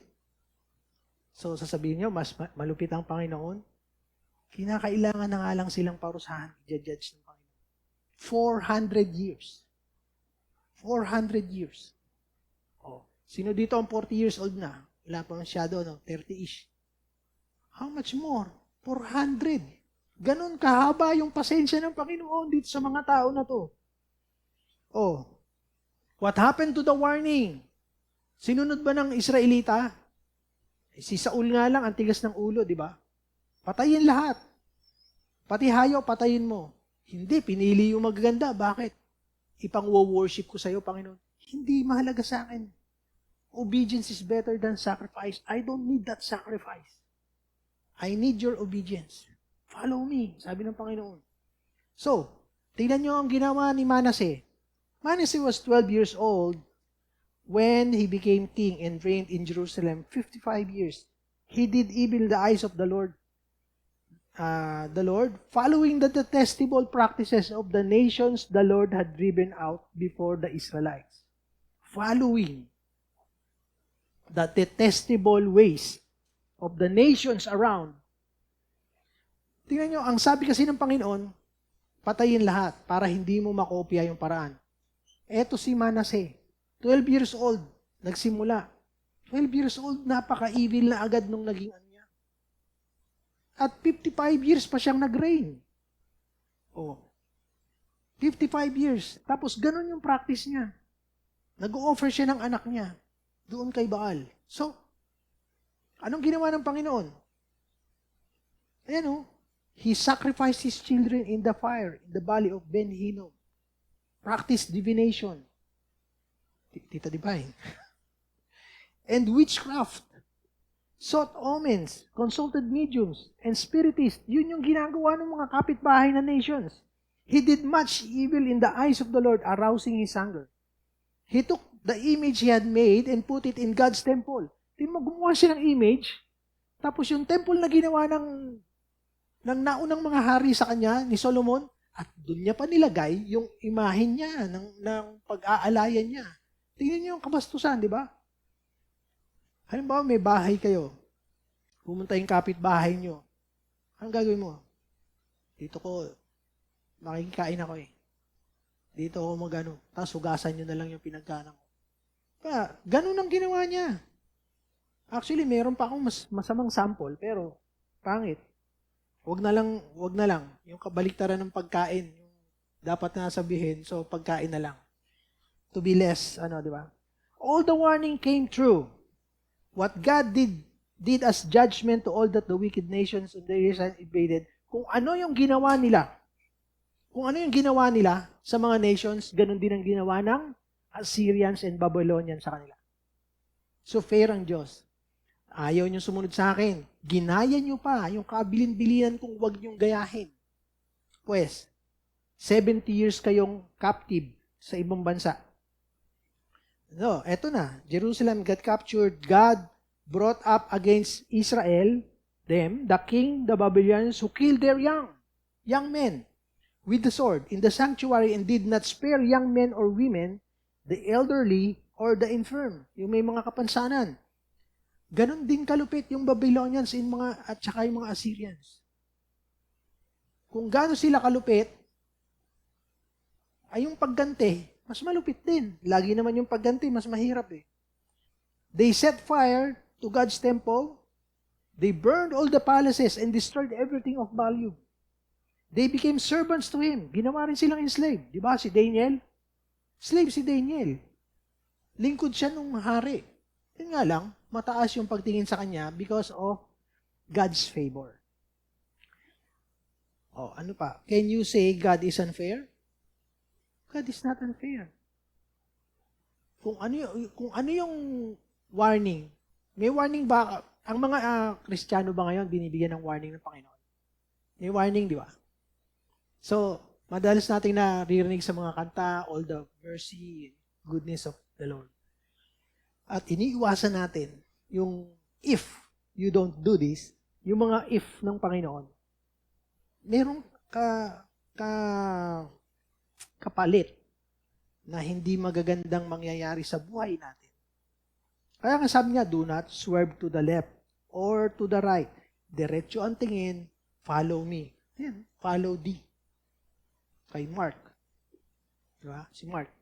So, sasabihin nyo, mas malupit ang Panginoon. Kinakailangan na nga lang silang parusahan, i-judge ng Panginoon. 400 years. 400 years. Sino dito ang 40 years old na? Wala pa masyado, no? 30-ish. How much more? 400. Ganon kahaba yung pasensya ng Panginoon dito sa mga tao na to. What happened to the warning? Sinunod ba ng Israelita? Si Saul nga lang, ang tigas ng ulo, di ba? Patayin lahat. Pati hayo, patayin mo. Hindi, pinili yung magaganda. Bakit? Ipang-worship ko sa iyo, Panginoon. Hindi mahalaga sa akin. Obedience is better than sacrifice. I don't need that sacrifice. I need your obedience. Follow me, sabi ng Panginoon. So, tingnan nyo ang ginawa ni Manasseh. Manasseh was 12 years old when he became king and reigned in Jerusalem 55 years. He did evil in the eyes of the Lord, following the detestable practices of the nations the Lord had driven out before the Israelites. Following the detestable ways of the nations around. Tingnan nyo, ang sabi kasi ng Panginoon, patayin lahat para hindi mo makopya yung paraan. Eto si Manasseh, 12 years old, nagsimula. 12 years old, napaka-evil na agad nung naging niya. At 55 years pa siyang nag-reign. 55 years. Tapos ganun yung practice niya. Nag-o-offer siya ng anak niya doon kay Baal. So, anong ginawa ng Panginoon? Ayan He sacrificed his children in the fire in the valley of Ben Hinnom. Practiced divination. Tita Divine. And witchcraft. Sought omens, consulted mediums, and spiritists. Yun yung ginagawa ng mga kapitbahay na nations. He did much evil in the eyes of the Lord, arousing his anger. He took the image he had made and put it in God's temple. Tingnan mo, gumawa siya ng image, tapos yung temple na ginawa ng naunang mga hari sa kanya, ni Solomon, at doon niya pa nilagay yung imahin niya, ng pag-aalayan niya. Tingnan niyo yung kabastusan, di ba? Halimbawa, may bahay kayo. Pumunta yung kapitbahay niyo. Anong gagawin mo? Dito ko, makikikain ako eh. Dito ako magano. Tapos hugasan niyo na lang yung pinagkanan ko. Kaya, ganun ang ginawa niya. Actually, meron pa akong masamang sample, pero pangit. Wag na lang. Yung kabaliktaran ng pagkain, yung dapat na sabihin, so pagkain na lang. To be less, di ba? All the warning came true. What God did as judgment to all that the wicked nations of the Israel invaded, kung ano yung ginawa nila sa mga nations, ganun din ang ginawa ng Assyrians and Babylonians sa kanila. So fair ang Diyos. Ayaw nyo sumunod sa akin. Ginaya nyo pa yung kabilin-bilinan kung wag nyong gayahin. Pues, 70 years kayong captive sa ibang bansa. No, eto na. Jerusalem got captured. God brought up against Israel, the king, the Babylonians, who killed their young men with the sword in the sanctuary and did not spare young men or women, the elderly, or the infirm. Yung may mga kapansanan. Ganon din kalupit yung Babylonians at saka yung mga Assyrians. Kung gaano sila kalupit, ay yung pagganti, mas malupit din. Lagi naman yung pagganti, mas mahirap eh. They set fire to God's temple. They burned all the palaces and destroyed everything of value. They became servants to him. Ginawa rin silang enslaved. Di ba si Daniel? Slave si Daniel. Lingkod siya nung hari. Yun nga lang, mataas yung pagtingin sa kanya because of God's favor. Ano pa? Can you say God is unfair? God is not unfair. Kung ano yung warning, may warning ba? Ang mga Kristiyano ba ngayon binibigyan ng warning ng Panginoon? May warning, di ba? So, madalas nating naririnig sa mga kanta, all the mercy, goodness of the Lord. At iniiwasan natin yung if you don't do this, yung mga if ng Panginoon, merong kapalit na hindi magagandang mangyayari sa buhay natin. Kaya nga sabi niya, do not swerve to the left or to the right. Diretso ang tingin, follow me. Yan, follow thee. Kay Mark. Diba? Si Mark.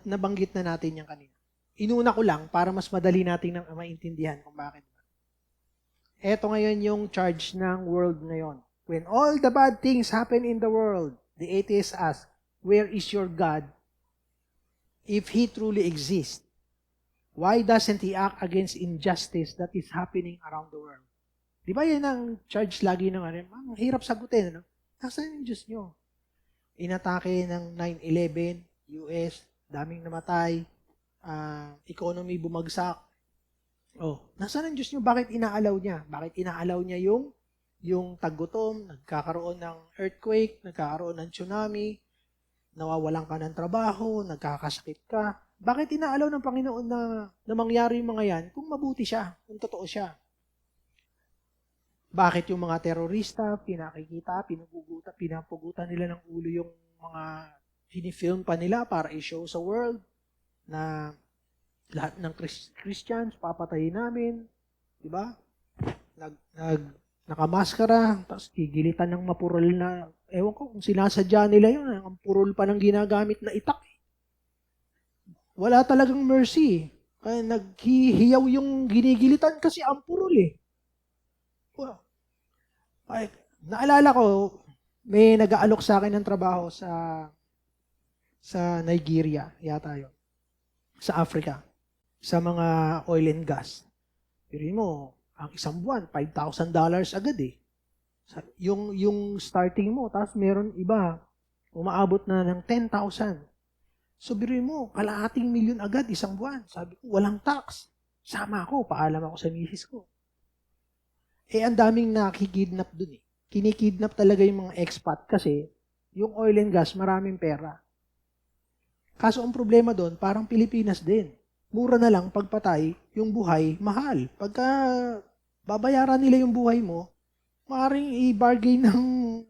Nabanggit na natin yan kanina. Inuna ko lang para mas madali natin maintindihan kung bakit. Ito ngayon yung charge ng world ngayon. When all the bad things happen in the world, the atheists ask, where is your God? If He truly exists, why doesn't He act against injustice that is happening around the world? Di ba yan ang charge lagi ng ang hirap sagutin, ano? Nasaan yung Diyos nyo? Inatake ng 9/11, US, daming namatay, economy bumagsak. Oh, nasaan ang Diyos niyo? Bakit inaalaw niya? Bakit inaalaw niya yung taggutom, nagkakaroon ng earthquake, nagkakaroon ng tsunami, nawawalan ka ng trabaho, nagkakasakit ka? Bakit inaalaw ng Panginoon na mangyari yung mga yan kung mabuti siya, kung totoo siya? Bakit yung mga terorista, pinapugutan nila ng ulo yung mga film pa nila para i-show sa world na lahat ng Christians papatayin namin, di ba? Nakamaskara, tapos gigilitan ng mapurol na, ewan ko kung sinasadya nila yun, ang purol pa ng ginagamit na itak. Wala talagang mercy. Kaya naghihiyaw yung ginigilitan kasi ang purol eh. Wow. Ay, naalala ko, may nag-aalok sa akin ng trabaho sa Nigeria, yata yun. Sa Africa. Sa mga oil and gas. Pero mo, ang isang buwan, $5,000 agad eh. Yung starting mo, tapos meron iba, umaabot na ng 10,000. So, biruin mo, kalahating milyon agad isang buwan. Sabi ko, walang tax. Sama ako, paalam ako sa misis ko. Ang daming nakikidnap dun eh. Kinikidnap talaga yung mga expat kasi yung oil and gas, maraming pera. Kaso ang problema doon, parang Pilipinas din. Mura na lang pagpatay, yung buhay, mahal. Pagka babayaran nila yung buhay mo, maaaring i-bargain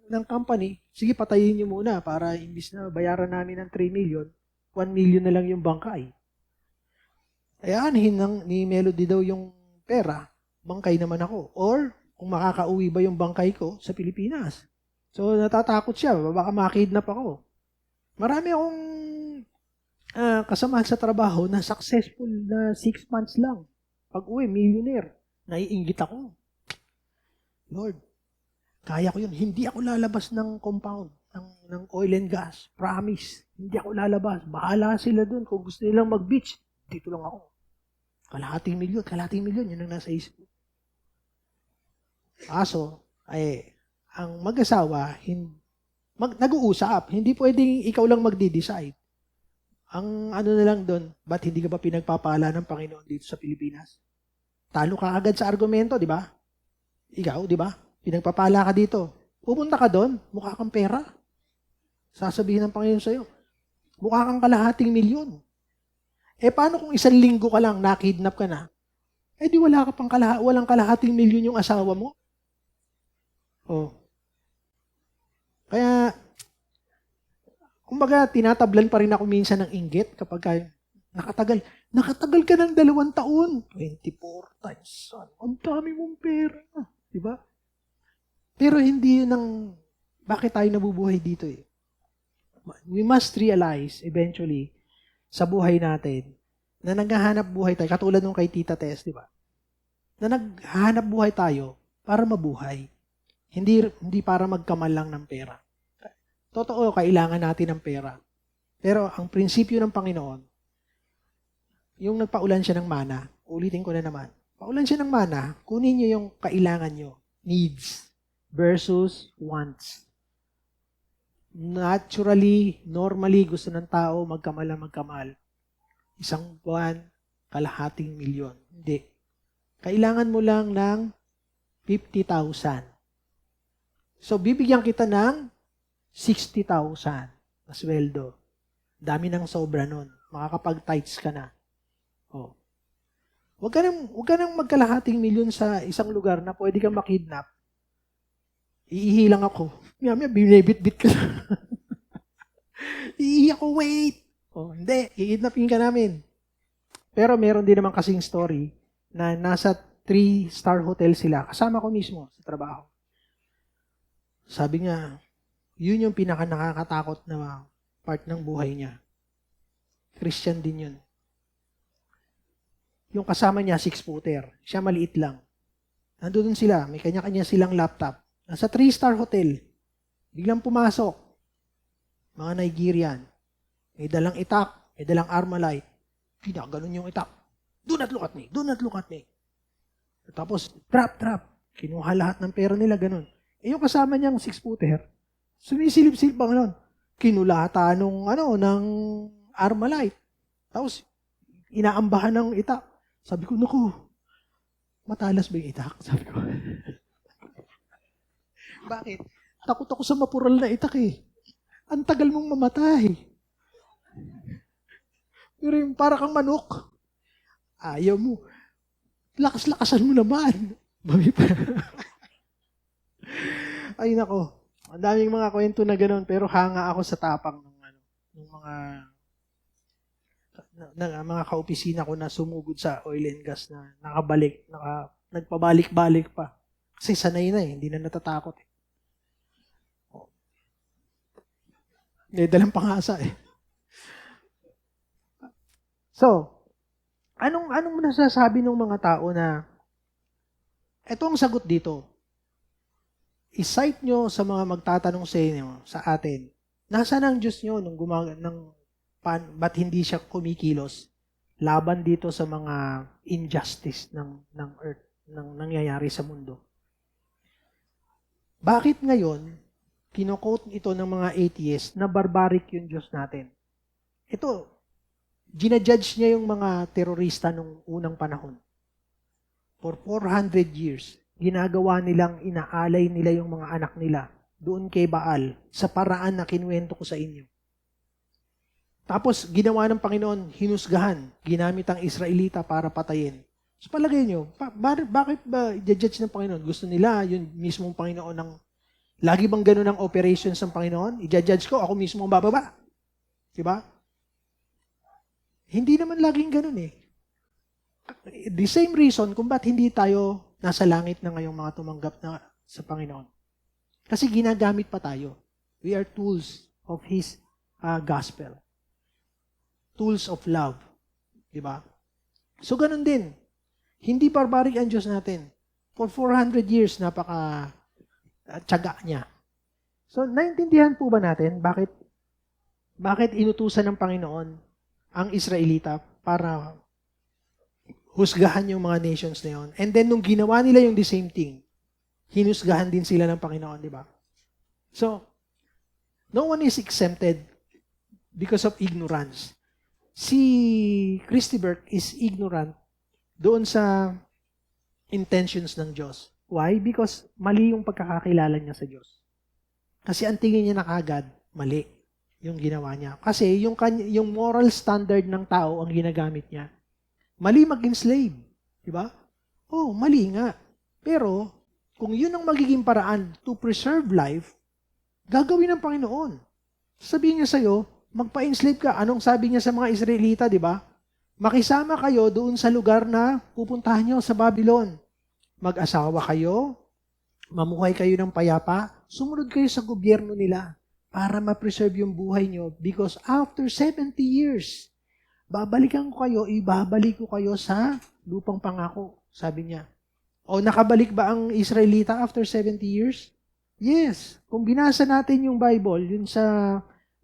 ng company, sige patayin nyo muna para imbis na bayaran namin ng 3 million, 1 million na lang yung bangkay. Kaya anihin ni Melody daw yung pera, bangkay naman ako. Or kung makakauwi ba yung bangkay ko sa Pilipinas. So natatakot siya, baka makidnap ako. Marami akong kasamahan sa trabaho na successful na 6 months lang. Pag uwi, millionaire. Naiinggit ako. Lord, kaya ko yun. Hindi ako lalabas ng compound, ng oil and gas. Promise. Hindi ako lalabas. Bahala sila dun. Kung gusto nilang mag-beach, dito lang ako. Kalahating milyon, yun ang nasa isip ko. Kaso, ang mag-asawa, nag-uusap. Hindi pwedeng ikaw lang magdi-decide. Ang ano na lang doon, ba't hindi ka ba pinagpapala ng Panginoon dito sa Pilipinas? Talo ka agad sa argumento, di ba? Ikaw, di ba? Pinagpapala ka dito. Pupunta ka doon, mukha kang pera. Sasabihin ng Panginoon sa'yo, mukha kang kalahating milyon. Paano kung 1 linggo ka lang, nakidnap ka na? Di walang kalahating milyon yung asawa mo. Oh. Kaya, kumbaga, tinatablan pa rin ako minsan ng inggit kapag nakatagal ka ng 2 taon. 24 times, son. Ang dami mong pera. Di ba? Pero hindi yun bakit tayo nabubuhay dito eh. We must realize, eventually, sa buhay natin, na naghahanap buhay tayo, katulad nung kay Tita Tess, di ba? Na naghahanap buhay tayo para mabuhay. Hindi para magkamal lang ng pera. Totoo, kailangan natin ng pera. Pero ang prinsipyo ng Panginoon, yung nagpaulan siya ng mana, ulitin ko na naman, paulan siya ng mana, kunin niyo yung kailangan niyo, needs, versus wants. Naturally, normally, gusto ng tao magkamal na magkamal. 1 buwan, kalahating milyon. Hindi. Kailangan mo lang ng 50,000. So, bibigyan kita ng 60,000 na sweldo. Dami ng sobra nun. Makakapag-tights ka na. Oh. Huwag ka nang magkalahating milyon sa isang lugar na pwede kang makidnap. Iihi lang ako. Maya, binibit-bit ka na. Iihi ako, wait! Oh, hindi, i-kidnapin ka namin. Pero meron din naman kasing story na nasa 3-star hotel sila. Kasama ko mismo sa trabaho. Sabi niya, yun yung pinaka nakakatakot na part ng buhay niya. Christian din yun. Yung kasama niya, 6-footer. Siya maliit lang. Nandun sila, may kanya-kanya silang laptop. Nasa 3-star hotel. Biglang pumasok. Mga Nigerian. May dalang itak, may dalang Armalite. Pinaganon yung itak. Do not look at me. Do not look at me. Tapos, trap. Kinuha lahat ng pera nila, ganun. Yung kasama niyang 6-footer, sumisilip-silip bang nun. Kinulata ng Armalite. Tapos, inaambahan ng itak. Sabi ko, naku, matalas ba yung itak? Sabi ko. Bakit? Takot ako sa mapural na itak eh. Ang tagal mong mamatay. Pero yung para kang manok, ayaw mo. Lakas-lakasan mo naman. Mami pa. Ay nako. Ang daming mga kwento na gano'n, pero hanga ako sa tapang ng mga kaopisina ko na sumugod sa oil and gas na nagpabalik-balik pa. Kasi sanay na eh, hindi na natatakot eh. May dalang pangasa eh. So, anong nasasabi ng mga tao na ito ang sagot dito? I-cite nyo sa mga magtatanong sa inyo, sa atin, nasaan ang Diyos nyo nung ba't hindi siya kumikilos laban dito sa mga injustice ng earth, ng nangyayari sa mundo? Bakit ngayon, kino-quote ito ng mga atheists na barbaric yung Diyos natin? Ito, ginajudge niya yung mga terorista nung unang panahon. For 400 years, ginagawa nilang inaalay nila yung mga anak nila doon kay Baal sa paraan na kinuwento ko sa inyo. Tapos, ginawa ng Panginoon, hinusgahan, ginamit ang Israelita para patayin. So, palagay nyo, bakit ba i-judge ng Panginoon? Gusto nila yung mismong Panginoon ng, lagi bang ganun ang operations ng Panginoon? I-judge ko, ako mismo ang bababa. Diba? Hindi naman laging ganun eh. The same reason kung ba't hindi tayo nasa langit na ngayong mga tumanggap na sa Panginoon. Kasi ginagamit pa tayo. We are tools of His gospel. Tools of love. Diba? So, ganun din. Hindi barbaric ang Diyos natin. For 400 years, napaka-tiyaga niya. So, naintindihan po ba natin bakit inutusan ng Panginoon ang Israelita para husgahan yung mga nations na yun? And then, nung ginawa nila yung the same thing, hinusgahan din sila ng Panginoon, di ba? So, no one is exempted because of ignorance. Si Christy Burke is ignorant doon sa intentions ng Diyos. Why? Because mali yung pagkakakilala niya sa Diyos. Kasi ang tingin niya na kagad, mali yung ginawa niya. Kasi yung moral standard ng tao ang ginagamit niya. Mali mag-enslave. Diba? Oh, mali nga. Pero, kung yun ang magiging paraan to preserve life, gagawin ng Panginoon. Sabihin niya sa'yo, magpa-enslave ka. Anong sabi niya sa mga Israelita, di ba? Makisama kayo doon sa lugar na pupuntahan niyo sa Babylon. Mag-asawa kayo, mamuhay kayo ng payapa, sumunod kayo sa gobyerno nila para ma-preserve yung buhay niyo because after 70 years, babalikan ko kayo, ibabalik ko kayo sa lupang pangako, sabi niya. O nakabalik ba ang Israelita after 70 years? Yes. Kung binasa natin yung Bible,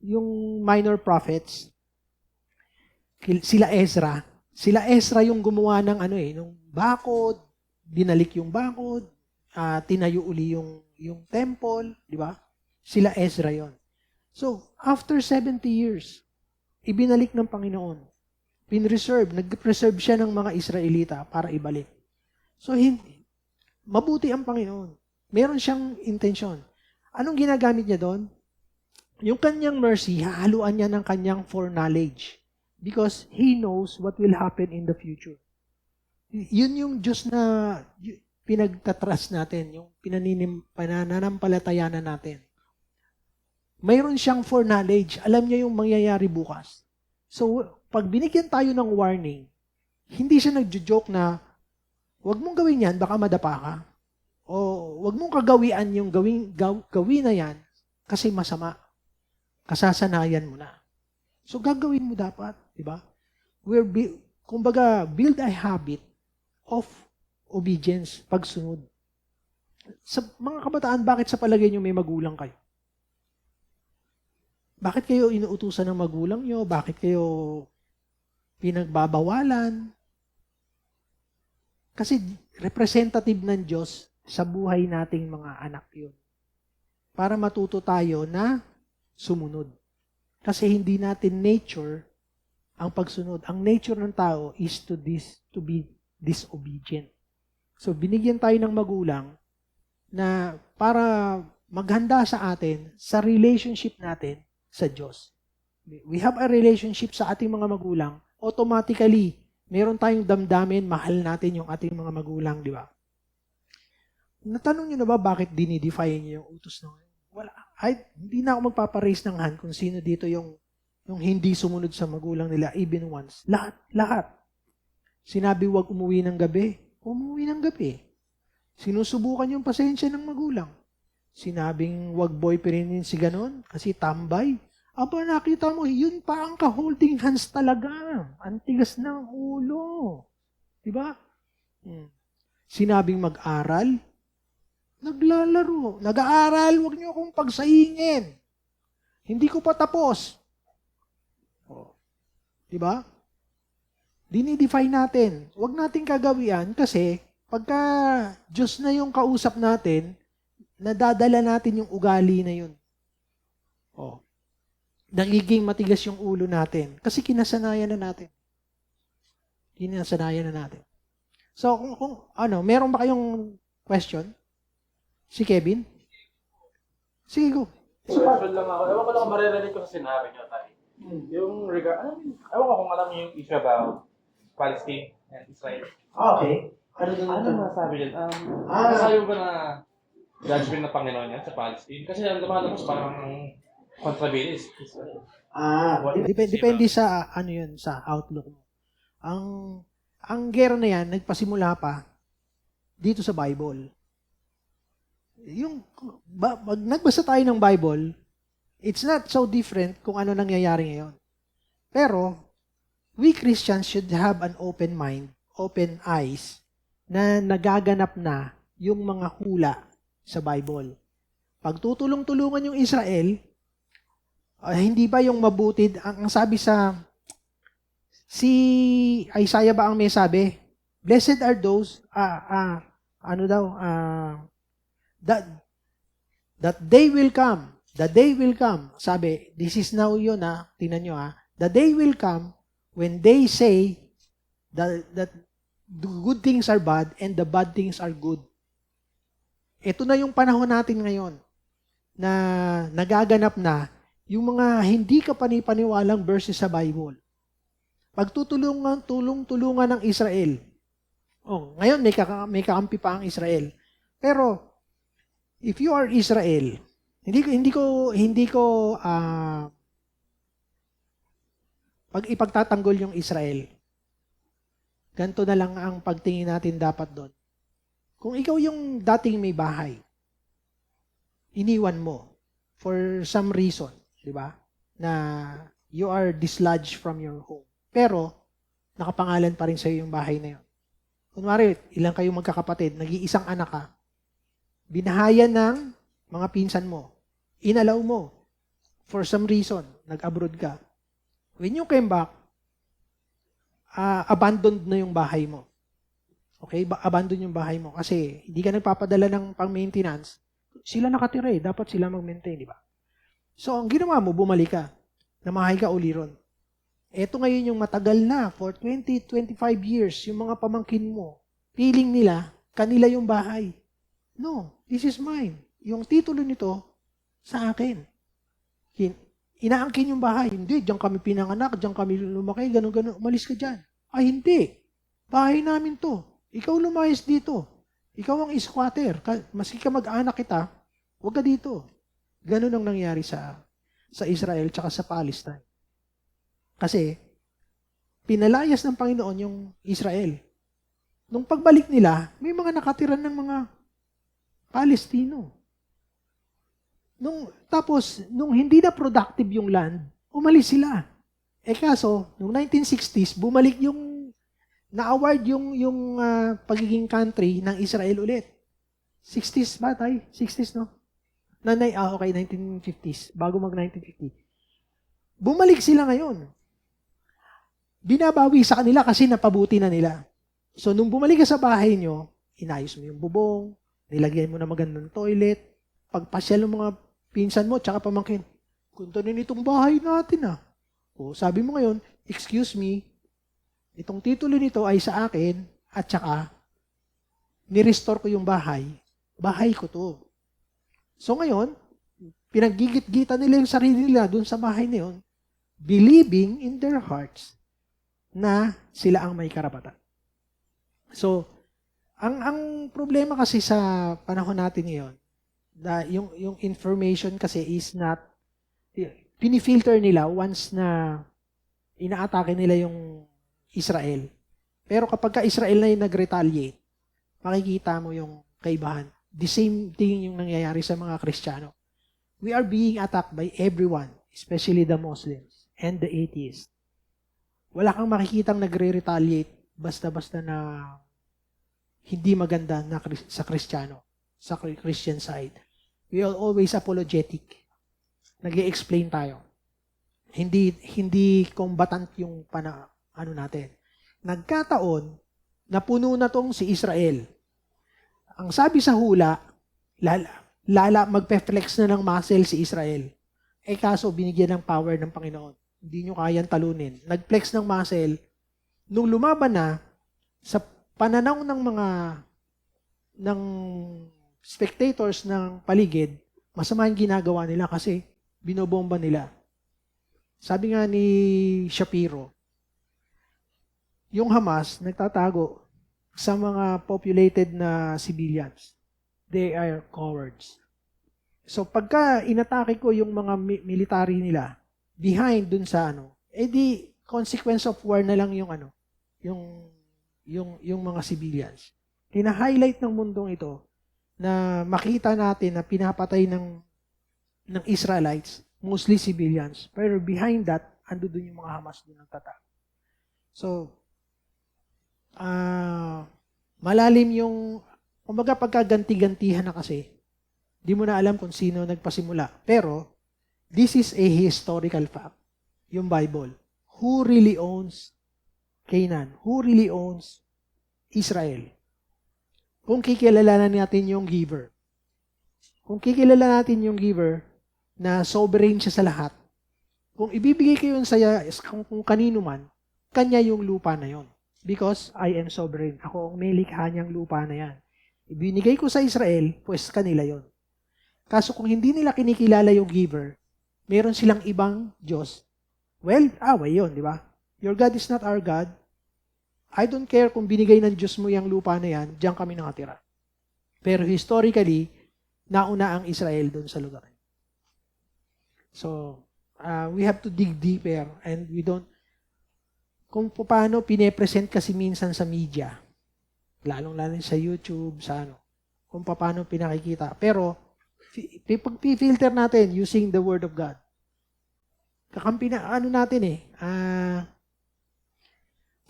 yung minor prophets, sila Ezra yung gumawa ng nung bakod, dinalik yung bakod, tinayo uli yung temple, di ba? Sila Ezra yon. So, after 70 years, ibinalik ng Panginoon. Nag-preserve siya ng mga Israelita para ibalik. So, mabuti ang Panginoon. Meron siyang intensyon. Anong ginagamit niya doon? Yung kanyang mercy, hahaluan niya ng kanyang foreknowledge. Because He knows what will happen in the future. Yun yung Diyos na pinagtatras natin, yung pananampalataya na natin. Mayroon siyang foreknowledge. Alam niya yung mangyayari bukas. So, pag binigyan tayo ng warning, hindi siya nagjo-joke na, wag mong gawin yan, baka madapa ka. O wag mong kagawian yung gawin na yan kasi masama. Kasasanayan mo na. So, gagawin mo dapat, di ba? Kumbaga, build a habit of obedience, pagsunod. Sa mga kabataan, bakit sa palagay nyo may magulang kayo? Bakit kayo inuutusan ng magulang nyo? Bakit kayo pinagbabawalan? Kasi representative ng Diyos sa buhay nating mga anak yun. Para matuto tayo na sumunod. Kasi hindi natin nature ang pagsunod. Ang nature ng tao is to be disobedient. So, binigyan tayo ng magulang na para maghanda sa atin sa relationship natin sa Diyos. We have a relationship sa ating mga magulang. Automatically, meron tayong damdamin, mahal natin yung ating mga magulang, di ba? Natanong niyo na ba bakit dinidefine niyo yung utos ng wala? Hindi na ako magpaparaise ng hand kung sino dito yung hindi sumunod sa magulang nila, even once. Lahat. Sinabi huwag umuwi ng gabi. Umuwi ng gabi. Sinusubukan yung pasensya ng magulang. Sinabing huwag boyfriendin si ganon kasi tambay. Aba, nakita mo, yun pa ang ka-holding hands talaga. Ang tigas ng ulo. Diba? Sinabing mag-aral. Naglalaro. Nag-aaral, huwag niyo akong pagsahingin. Hindi ko pa tapos. Diba? Dinidefine natin. Huwag natin kagawian kasi pagka Diyos na yung kausap natin, nadadala natin yung ugali na yun. Nagiging matigas yung ulo natin kasi kinasanayan na natin. So, kung meron ba kayong question? Si Kevin? Sige, go. Question lang ako. Ewan ko lang maririnig ko sa sinabi niyo, Tay. Yung ewan ko kung alam niyo yung issue about Palestine and Israel. Okay. Ano masasabi dyan? Masasabi ba na judgment ng Panginoon yan sa Palestine? Kasi ang lumalabas parang contrabandist. Depende sa sa outlook mo. Ang gera na yan nagpasimula pa dito sa Bible. Pag nagbasa tayo ng Bible, it's not so different kung ano nangyayari ngayon. Pero we Christians should have an open mind, open eyes na nagaganap na yung mga hula sa Bible. Pag tutulong-tulungan yung Israel, hindi ba yung mabuti, ang sabi si Isaiah ba ang may sabi? Blessed are those, that they will come. The day will come. Sabi, this is now yun tingnan nyo the day will come when they say that the good things are bad and the bad things are good. Ito na yung panahon natin ngayon na nagaganap na yung mga hindi ka panipaniwalang verses sa Bible. Pagtutulungan ng Israel. Ngayon may kakampi pa ang Israel. Pero if you are Israel, hindi ko pag ipagtatanggol yung Israel. Ganito na lang ang pagtingin natin dapat doon. Kung ikaw yung dating may bahay, iniwan mo for some reason, di ba? Na you are dislodged from your home. Pero nakapangalan pa rin sa iyo yung bahay na yun. Kunwari, ilang kayong magkakapatid, nag-iisang anak ka, binahayan ng mga pinsan mo, inalaw mo, for some reason, nag-abroad ka. When you came back, abandoned na yung bahay mo. Okay? Abandon yung bahay mo kasi hindi ka nagpapadala ng pang-maintenance. Sila nakatira dapat sila mag-maintain, di ba? So, ang ginawa mo, bumalik ka. Namahay ka uli ron. Ito ngayon yung matagal na, for 20, 25 years, yung mga pamangkin mo, feeling nila, kanila yung bahay. No, this is mine. Yung titulo nito, sa akin. Inaangkin yung bahay. Hindi, diyan kami pinanganak, diyan kami lumaki, gano'n-gano'n. Umalis ka dyan. Ay, hindi. Bahay namin to. Ikaw lumayas dito. Ikaw ang squatter. Maski ka mag-anak kita, huwag ka dito. Gano'n ang nangyari sa Israel tsaka sa Palestine. Kasi, pinalayas ng Panginoon yung Israel. Nung pagbalik nila, may mga nakatiran ng mga Palestino. Tapos, nung hindi na productive yung land, umalis sila. Kaso, nung 1960s, bumalik na-award yung pagiging country ng Israel ulit. 60s ba tayo? 60s, no? Okay, 1950s. Bago mag-1950. Bumalik sila ngayon. Binabawi sa kanila kasi napabuti na nila. So, nung bumalik ka sa bahay nyo, inayos mo yung bubong, nilagyan mo na magandang toilet, pagpasyal ng mga pinsan mo, tsaka pamangkin, ganda na nitong bahay natin ko. Sabi mo ngayon, excuse me, itong titulo nito ay sa akin at saka ni-restore ko yung bahay. Bahay ko to. So ngayon, pinaggigit-gitan nila yung sarili nila dun sa bahay na yun, believing in their hearts na sila ang may karapatan. So, ang problema kasi sa panahon natin ngayon, na yung information kasi is not, pinifilter nila once na inaatake nila yung Israel. Pero kapag ka Israel na yung nag-retaliate, makikita mo yung kaibahan. The same thing yung nangyayari sa mga Kristiyano. We are being attacked by everyone, especially the Muslims and the atheists. Wala kang makikitang nagre-retaliate basta-basta na hindi maganda na sa Kristiyano, sa Christian side. We are always apologetic. Nag-i-explain tayo. Hindi combatant yung natin. Nagkataon na puno na tong si Israel. Ang sabi sa hula, magpe-flex na ng muscle si Israel. Kaso binigyan ng power ng Panginoon. Hindi nyo kayang talunin. Nag-flex ng muscle. Nung lumaban na, sa pananaw ng spectators ng paligid, masama yung ginagawa nila kasi binobomba nila. Sabi nga ni Shapiro, yung Hamas nagtatago sa mga populated na civilians. They are cowards. So pagka inatake ko yung mga military nila behind dun sa di consequence of war na lang yung yung mga civilians. Tina-highlight ng mundong ito na makita natin na pinapatay ng Israelites, mostly civilians. Pero behind that, ando dun yung mga Hamas dun nagtatago. So, malalim yung, kumbaga pagkaganti-gantihan na kasi, di mo na alam kung sino nagpasimula. Pero, this is a historical fact. Yung Bible. Who really owns Canaan? Who really owns Israel? Kung kikilalanan natin yung giver. Kung kikilala natin yung giver na sovereign siya sa lahat, kung ibibigay ko yun saya, kung kanino man, kanya yung lupa na yon. Because I am sovereign. Ako ang may likha niyang lupa na yan. Ibinigay ko sa Israel, pues kanila yon. Kaso kung hindi nila kinikilala yung giver, meron silang ibang Diyos, well, away yun, di ba? Your God is not our God. I don't care kung binigay ng Diyos mo yung lupa na yan, diyan kami nakatira. Pero historically, nauna ang Israel doon sa lugar. So, we have to dig deeper and we don't, kung paano pine-present kasi minsan sa media, lalong-lalo sa YouTube, sa kung paano pinakikita. Pero, pag-filter natin using the Word of God. Kakampi na, natin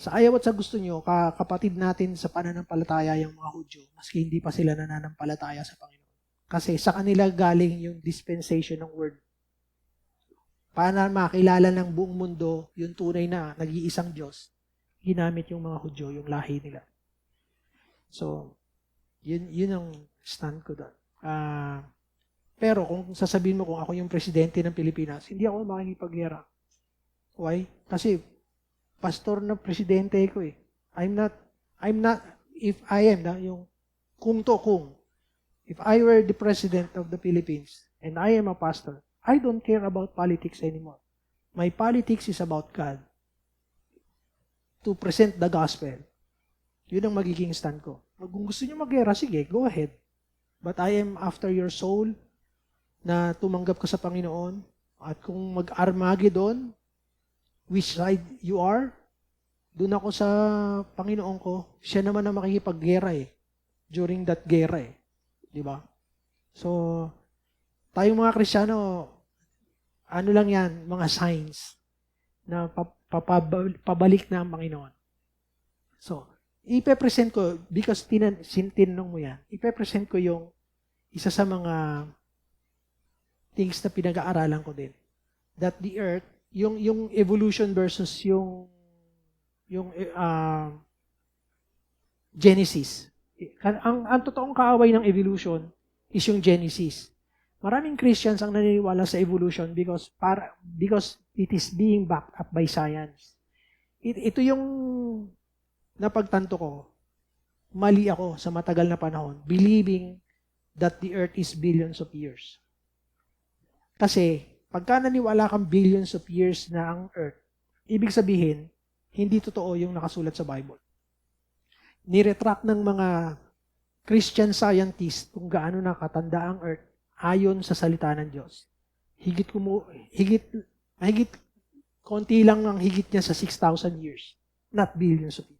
sa ayaw at sa gusto nyo, kapatid natin sa pananampalataya yung mga Hudyo, maski hindi pa sila nananampalataya sa Panginoon. Kasi sa kanila galing yung dispensation ng Word. Para makilala ng buong mundo yung tunay na nag-iisang Diyos, ginamit yung mga Hudyo, yung lahi nila. So, yun ang stand ko doon. Pero kung sasabihin mo kung ako yung presidente ng Pilipinas, hindi ako makikipaggera. Why? Kasi pastor na presidente ko eh. I'm not, if I am, yung kung. If I were the president of the Philippines and I am a pastor, I don't care about politics anymore. My politics is about God. To present the gospel. Yun ang magiging stand ko. Kung gusto niyo maggera, sige, go ahead. But I am after your soul na tumanggap ka sa Panginoon. At kung mag-Armageddon, which side you are, doon ako sa Panginoon ko, siya naman ang makikipaggera during that gera Di ba? So, tayong mga Kristiyano, lang yan, mga signs na pabalik na ang Panginoon. So, ipe-present ko, because tinanong mo yan, ipe-present ko yung isa sa mga things na pinag-aaralan ko din. That the earth, yung evolution versus yung Genesis. Ang totoong kaaway ng evolution is yung Genesis. Maraming Christians ang naniniwala sa evolution because it is being backed up by science. Ito yung napagtanto ko. Mali ako sa matagal na panahon, believing that the earth is billions of years. Kasi, pagka naniwala kang billions of years na ang earth, ibig sabihin, hindi totoo yung nakasulat sa Bible. Niretract ng mga Christian scientists kung gaano nakatanda ang earth ayon sa salita ng Diyos. Higit konti lang ang higit niya sa 6,000 years, not billions of years.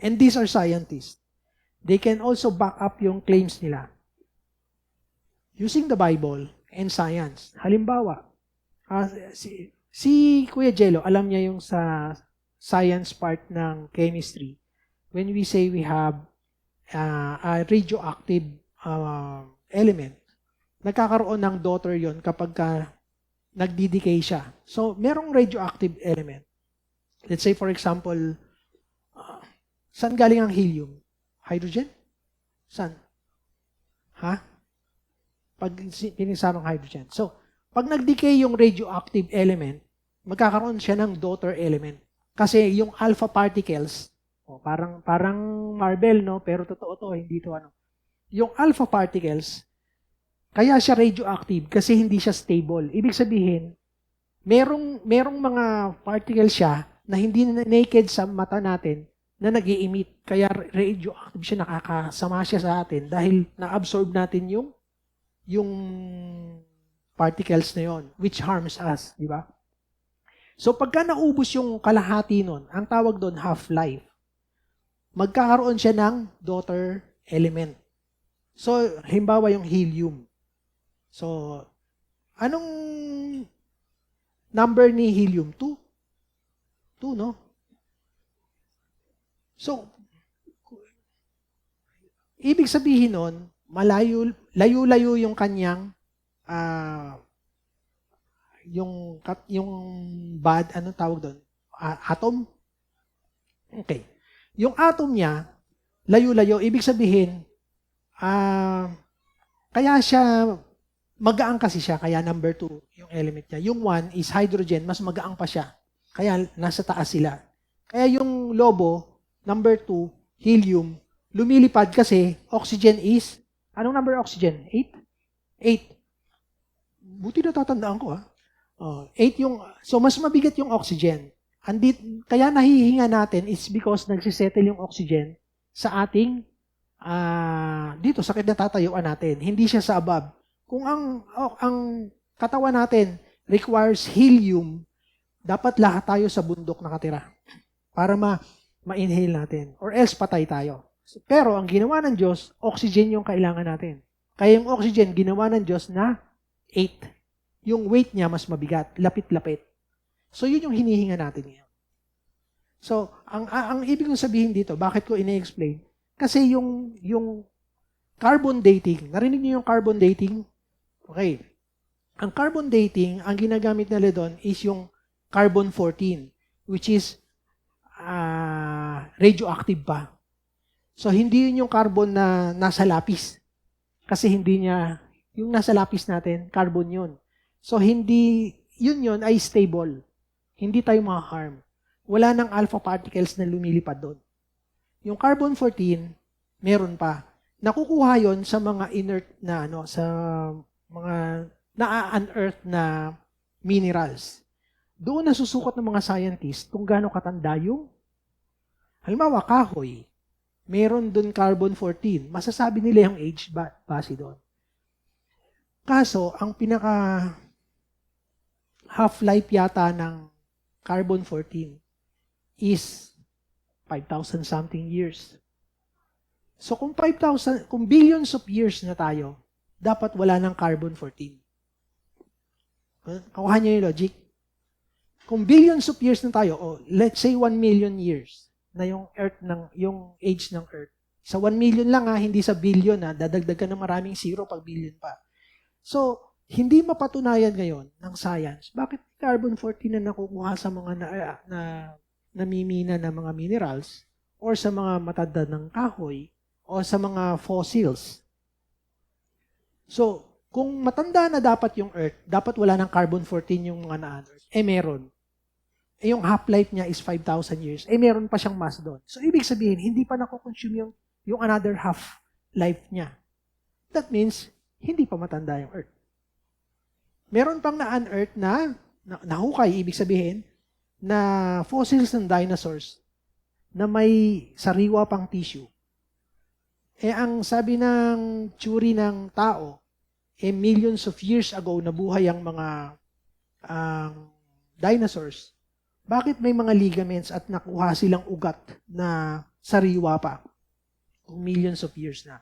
And these are scientists. They can also back up yung claims nila using the Bible and science. Halimbawa, si Kuya Jello, alam niya yung sa science part ng chemistry. When we say we have a radioactive element, nagkakaroon ng daughter yon kapag nagdi-decay siya. So, merong radioactive element. Let's say, for example, saan galing ang helium? Hydrogen? Saan? Ha? Pag pinisarong hydrogen. So, pag nag-decay yung radioactive element, magkakaroon siya ng daughter element. Kasi yung alpha particles, parang marble, no? Pero totoo to, hindi to ano. Yung alpha particles, kaya siya radioactive kasi hindi siya stable. Ibig sabihin, merong mga particles siya na hindi naked sa mata natin na nag-i-emit. Kaya radioactive siya, nakakasama siya sa atin dahil na-absorb natin yung particles na yon, which harms us, di ba? So pagka naubos yung kalahati nun, ang tawag doon half-life, magkakaroon siya ng daughter element. So, halimbawa yung helium. So, anong number ni helium? 2? 2, no? So, ibig sabihin nun, layo-layo yung kanyang yung anong tawag doon? Atom? Okay. Yung atom niya, layo-layo, ibig sabihin, kaya siya, magaang kasi siya, kaya number 2, yung element niya. Yung 1 is hydrogen, mas magaang pa siya. Kaya nasa taas sila. Kaya yung lobo, number 2, helium, lumilipad kasi oxygen is, anong number oxygen? 8? 8. Buti natatandaan ko, ha? 8 yung, so mas mabigat yung oxygen. Kaya nahihinga natin is because nagsisettle yung oxygen sa ating, dito, sa kinatatayuan natin. Hindi siya sa above. Kung ang katawan natin requires helium, dapat lahat tayo sa bundok nakatira para ma-inhale natin. Or else patay tayo. Pero ang ginawa ng Diyos, oxygen yung kailangan natin. Kaya yung oxygen, ginawa ng Diyos na 8. Yung weight niya mas mabigat, lapit-lapit. So yun yung hinihinga natin ngayon. So, ang ibig kong sabihin dito, bakit ko ine-explain? Kasi yung carbon dating, narinig niyo yung carbon dating? Okay. Ang carbon dating, ang ginagamit nila doon is yung carbon-14, which is radioactive pa. So, hindi yun yung carbon na nasa lapis. Kasi hindi niya, yung nasa lapis natin, carbon yun. So, hindi, yun ay stable. Hindi tayo ma-harm. Wala nang alpha particles na lumilipad doon. Yung carbon-14, meron pa. Nakukuha yon sa mga inert na sa mga na-unearth na minerals. Doon nasusukot ng mga scientists kung gaano katanda yung, halimbawa, kahoy. Meron doon carbon-14. Masasabi nila yung age base doon. Kaso, ang pinaka half-life yata ng carbon-14 is 5,000 something years. So kung billions of years na tayo, dapat wala ng carbon-14. Kukuha niyo yung logic. Kung billions of years na tayo, let's say 1 million years na yung age ng Earth. Sa 1 million lang hindi sa billion dadagdag ka ng maraming zero pag billion pa. So, hindi mapatunayan ngayon ng science, bakit carbon-14 na nakukuha sa mga namimina ng mga minerals or sa mga matanda ng kahoy o sa mga fossils. So, Kung matanda na dapat yung Earth, dapat wala ng carbon-14 yung mga na-unearth. Meron. Yung half-life niya is 5,000 years. Meron pa siyang mass doon. So, ibig sabihin, hindi pa nakukonsume yung another half-life niya. That means, hindi pa matanda yung Earth. Meron pang na-unearth na nahukay, ibig sabihin, na fossils ng dinosaurs na may sariwa pang tissue. Ang sabi ng theory ng tao, millions of years ago nabuhay ang mga dinosaurs. Bakit may mga ligaments at nakuha silang ugat na sariwa pa? Millions of years na.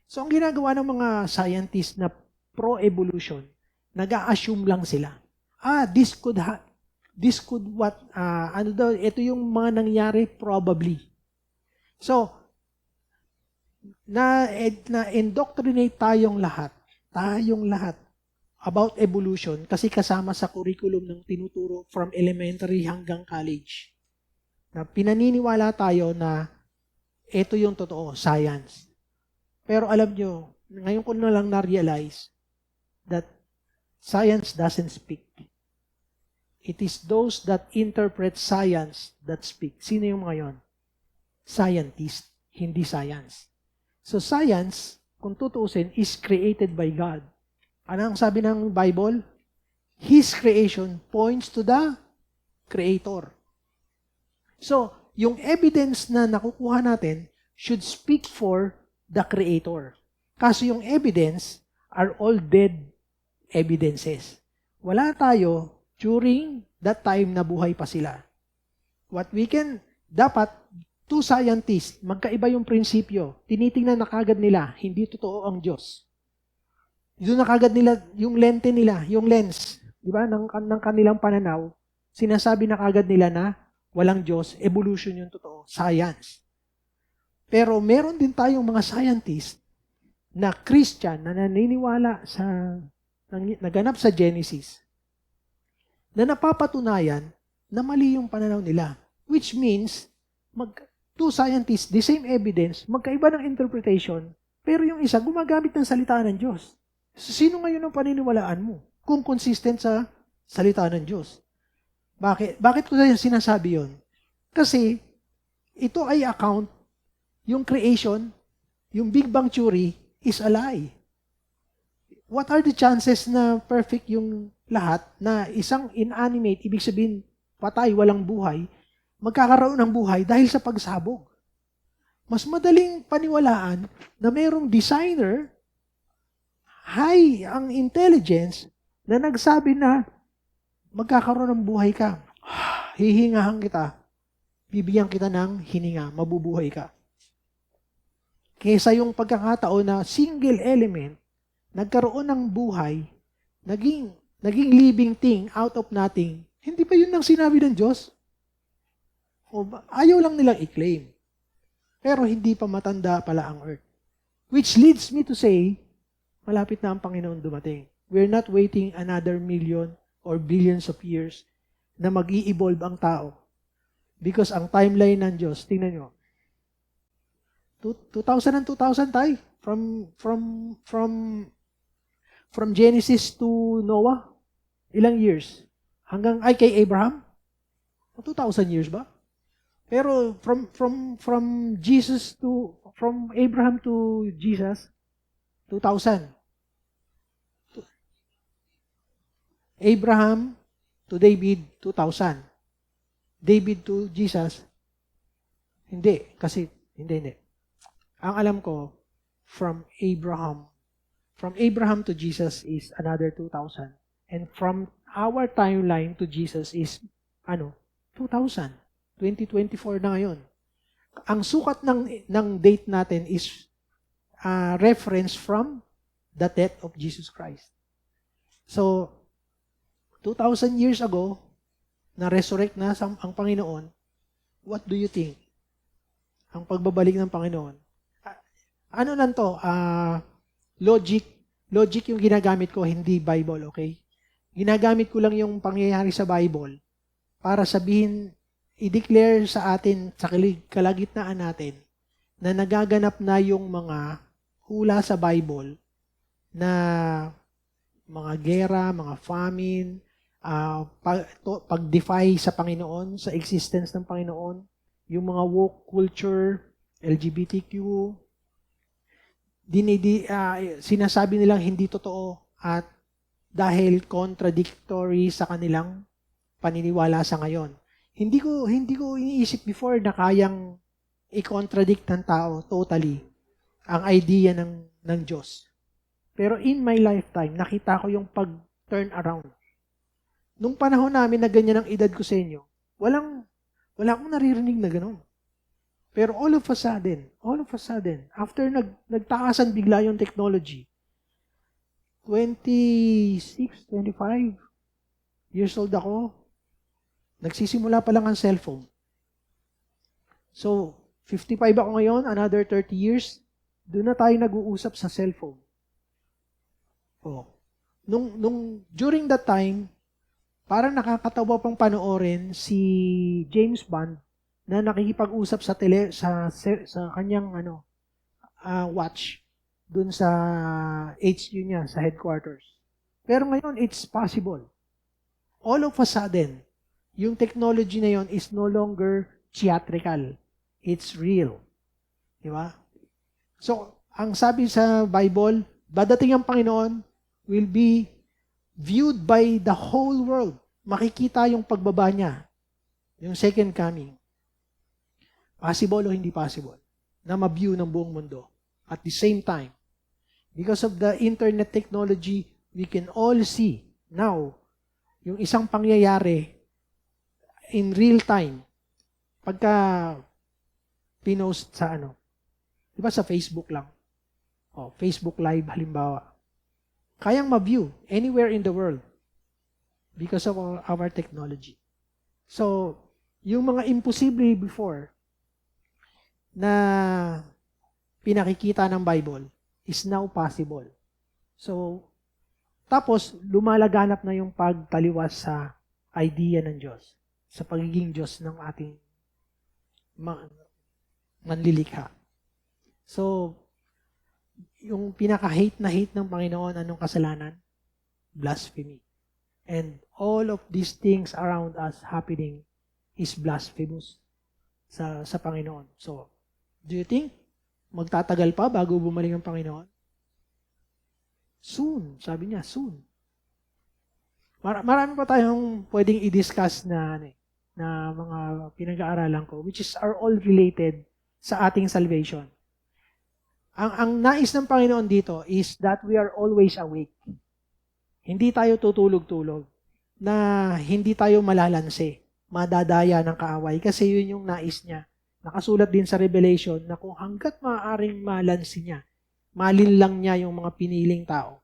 So, ang ginagawa ng mga scientists na pro-evolution, nag-a-assume lang sila. Ito yung mga nangyari probably. So, na-indoctrinate tayong lahat about evolution kasi kasama sa curriculum ng tinuturo from elementary hanggang college. Na pinaniniwala tayo na ito yung totoo, science. Pero alam nyo, ngayon ko na lang na-realize that science doesn't speak. It is those that interpret science that speak. Sino yung mga yon? Scientist, hindi science. So science, kung tutuusin, is created by God. Ano ang sabi ng Bible? His creation points to the Creator. So, yung evidence na nakukuha natin should speak for the Creator. Kaso yung evidence are all dead evidences. Wala tayo during that time na buhay pa sila. Dapat, two scientists, magkaiba yung prinsipyo. Tinitingnan na kagad nila, hindi totoo ang Diyos. Doon na kagad nila, yung lente nila, yung lens, di ba, ng kanilang pananaw, sinasabi na kagad nila na walang Diyos, evolution yung totoo, science. Pero meron din tayong mga scientists na Christian na naniniwala sa naganap sa Genesis na napapatunayan na mali yung pananaw nila. Which means, two scientists, the same evidence, magkaiba ng interpretation, pero yung isa gumagamit ng salita ng Diyos. So, sino ngayon ang paniniwalaan mo kung consistent sa salita ng Diyos? Bakit ko sinasabi yon? Kasi ito ay account, yung creation, yung Big Bang Theory is a lie. What are the chances na perfect yung lahat na isang inanimate, ibig sabihin patay, walang buhay, magkakaroon ng buhay dahil sa pagsabog? Mas madaling paniwalaan na mayroong designer, high ang intelligence, na nagsabi na magkakaroon ng buhay ka. Hihingahan kita. Bibigyan kita ng hininga. Mabubuhay ka. Kesa yung pagkakataon na single element, nagkaroon ng buhay, naging living thing out of nothing. Hindi ba yun ang sinabi ng Diyos? Ayaw lang nilang i-claim. Pero hindi pa matanda pala ang earth. Which leads me to say, malapit na ang Panginoon dumating. We're not waiting another million or billions of years na mag-i-evolve ang tao. Because ang timeline ng Diyos, tingnan nyo, 2,000 and 2,000 tayo. From Genesis to Noah, ilang years? Kay Abraham? 2,000 years ba? Pero from Abraham to Jesus, 2,000. Abraham to David, 2,000. David to Jesus, hindi. Kasi, hindi. Ang alam ko, from Abraham to Jesus is another 2,000. And from our timeline to Jesus is, 2,000. 2024 na ngayon. Ang sukat ng date natin is reference from the death of Jesus Christ. So, 2,000 years ago, na-resurrect na ang Panginoon, what do you think? Ang pagbabalik ng Panginoon. Ano lang to? Logic yung ginagamit ko, hindi Bible, okay? Ginagamit ko lang yung pangyayari sa Bible para sabihin, i-declare sa atin, sa kalagitnaan natin, na nagaganap na yung mga hula sa Bible na mga gera, mga famine, pag-defy sa Panginoon, sa existence ng Panginoon, yung mga woke culture, LGBTQ, sinasabi nilang hindi totoo at dahil contradictory sa kanilang paniniwala sa ngayon. Hindi ko iniisip before na kayang i-contradict ng tao totally ang idea ng Diyos. Pero in my lifetime, nakita ko yung pag-turn around. Nung panahon namin na ganyan ang edad ko sa inyo, wala akong naririnig na gano'n. Pero all of a sudden, after nagtaasan bigla yung technology, 26, 25 years old ako, nagsisimula pa lang ang cellphone. So, 55 ako ngayon, another 30 years, doon na tayo nag-uusap sa cellphone. Oh. During that time, parang nakakatawa pang panoorin si James Bond na nakikipag-usap sa kanyang watch dun sa HQ niya, sa headquarters. Pero ngayon, it's possible. All of a sudden, yung technology na yon is no longer theatrical. It's real. Di ba? So, ang sabi sa Bible, dadating ang Panginoon will be viewed by the whole world. Makikita yung pagbaba niya. Yung second coming. Possible o hindi possible na ma-view ng buong mundo. At the same time, because of the internet technology, we can all see now yung isang pangyayari in real time pagka pinost sa di ba sa Facebook lang? Facebook Live halimbawa. Kayang ma-view anywhere in the world because of our technology. So, yung mga imposible before na pinakikita ng Bible is now possible. So, tapos lumalaganap na yung pagtaliwas sa idea ng Diyos, sa pagiging Diyos ng ating manlilikha. So, yung pinaka-hate na hate ng Panginoon, anong kasalanan? Blasphemy. And all of these things around us happening is blasphemous sa Panginoon. So, do you think magtatagal pa bago bumalik ang Panginoon? Soon. Sabi niya, soon. Marami pa tayong pwedeng i-discuss na mga pinag-aaralan ko, which are all related sa ating salvation. Ang nais ng Panginoon dito is that we are always awake. Hindi tayo tutulog-tulog, na hindi tayo malalanse, madadaya ng kaaway, kasi yun yung nais niya. Nakasulat din sa Revelation na kung hanggat maaaring malansi niya, malinlang niya yung mga piniling tao,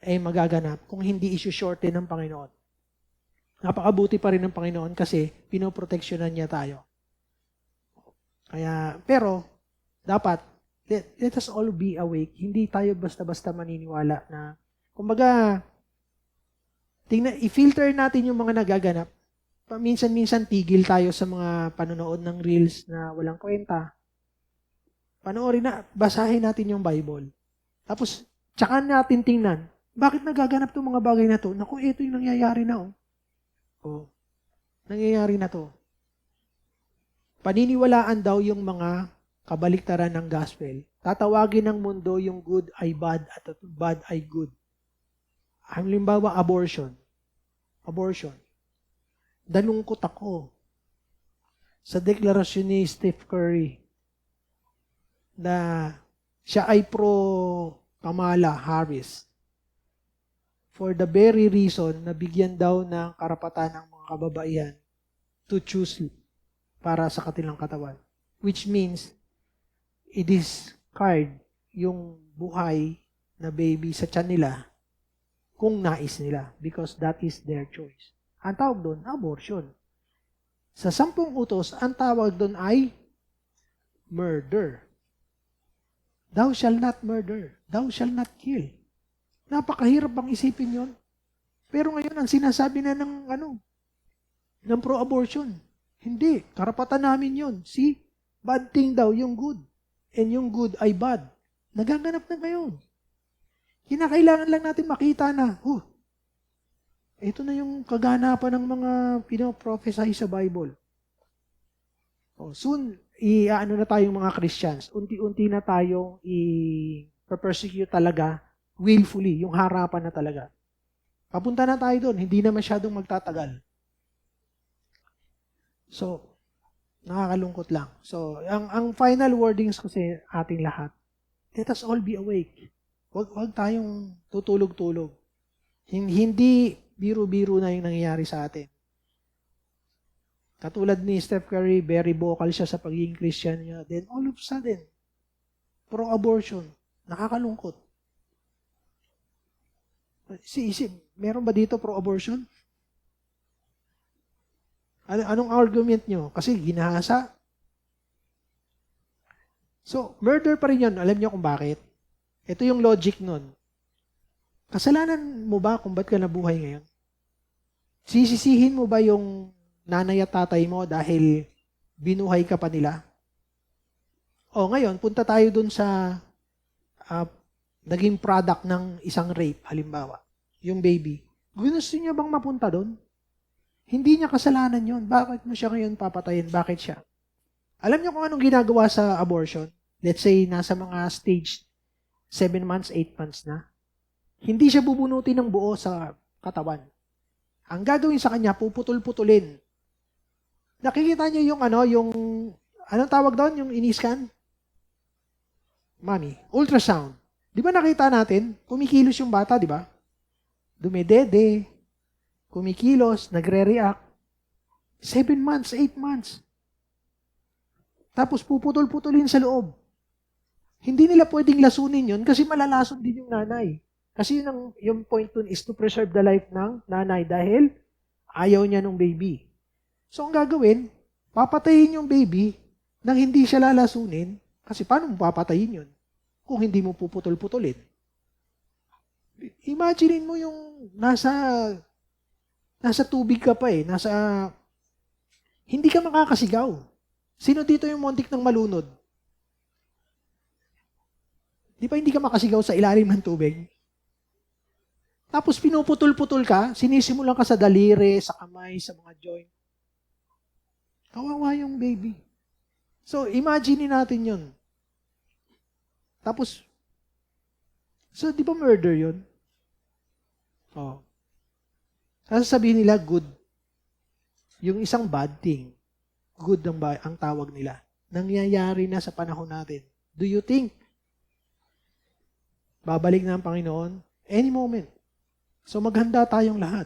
ay magaganap kung hindi issue-shorten ng Panginoon. Napakabuti pa rin ng Panginoon kasi pinoproteksyonan niya tayo. Pero, dapat, let us all be awake. Hindi tayo basta-basta maniniwala na, kumbaga, i-filter natin yung mga nagaganap. Minsan-minsan tigil tayo sa mga panonood ng reels na walang kwenta. Panoorin na, basahin natin yung Bible. Tapos, tsaka natin tingnan, bakit nagaganap itong mga bagay na to? Naku, ito yung nangyayari na, nangyayari na to. Paniniwalaan daw yung mga kabaliktaran ng gospel. Tatawagin ng mundo yung good ay bad at bad ay good. Halimbawa, abortion. Dalungkot ako sa deklarasyon ni Steph Curry na siya ay pro Kamala Harris for the very reason na bigyan daw ng karapatan ng mga kababaihan to choose para sa kanilang katawan. Which means, i-discard yung buhay na baby sa tiyan nila kung nais nila because that is their choice. Ang tawag doon, abortion. Sa 10 utos, ang tawag doon ay murder. Thou shall not murder. Thou shall not kill. Napakahirap bang isipin yon? Pero ngayon, ang sinasabi na ng pro-abortion. Hindi. Karapatan namin yon. See? Bad thing daw, yung good. And yung good ay bad. Nagaganap na ngayon. Kinakailangan lang natin makita na, ito na yung kaganapan ng mga pinoprophesy sa Bible. Soon, ano na tayong mga Christians, unti-unti na tayong i-persecute talaga, willfully, yung harapan na talaga. Papunta na tayo doon, hindi na masyadong magtatagal. So, nakakalungkot lang. So, ang final wordings ko sa ating lahat, let us all be awake. Huwag tayong tutulog-tulog. Hindi biro-biro na yung nangyayari sa atin. Katulad ni Steph Curry, very vocal siya sa pagiging Christian niya. Then all of a sudden, pro-abortion. Nakakalungkot. Meron ba dito pro-abortion? Anong argument nyo? Kasi ginahasa. So, murder pa rin yun. Alam nyo kung bakit? Ito yung logic nun. Kasalanan mo ba kung ba't ka nabuhay ngayon? Sisisihin mo ba yung nanay at tatay mo dahil binuhay ka pa nila? Ngayon, punta tayo dun sa naging product ng isang rape, halimbawa. Yung baby. Gusto niya bang mapunta dun? Hindi niya kasalanan yun. Bakit mo siya ngayon papatayin? Bakit siya? Alam niyo kung anong ginagawa sa abortion? Let's say, nasa mga stage 7 months, 8 months na. Hindi siya bubunutin ng buo sa katawan. Ang gagawin sa kanya, puputol-putulin. Nakikita niyo yung anong tawag doon? Yung ini-scan? Mami, ultrasound. Di ba nakita natin? Kumikilos yung bata, di ba? Dumedede, kumikilos, nagre-react. 7 months, 8 months. Tapos puputol-putulin sa loob. Hindi nila pwedeng lasunin yun kasi malalason din yung nanay. Kasi yung point dun is to preserve the life ng nanay dahil ayaw niya ng baby. So ang gagawin, papatayin yung baby nang hindi siya lalasunin kasi paano mo papatayin yun kung hindi mo puputol-putulin? Imagine mo yung nasa tubig ka pa hindi ka makakasigaw. Sino dito yung muntik ng malunod? Di ba hindi ka makasigaw sa ilalim ng tubig? Tapos pinuputol-putol ka, sinisimulan ka sa daliri, sa kamay, sa mga joint. Kawawa yung baby. So, imagine natin yun. Tapos, so di ba murder yun? Sasabihin nila, good. Yung isang bad thing, good ang tawag nila. Nangyayari na sa panahon natin. Do you think babalik na ang Panginoon? Any moment. So maghanda tayong lahat.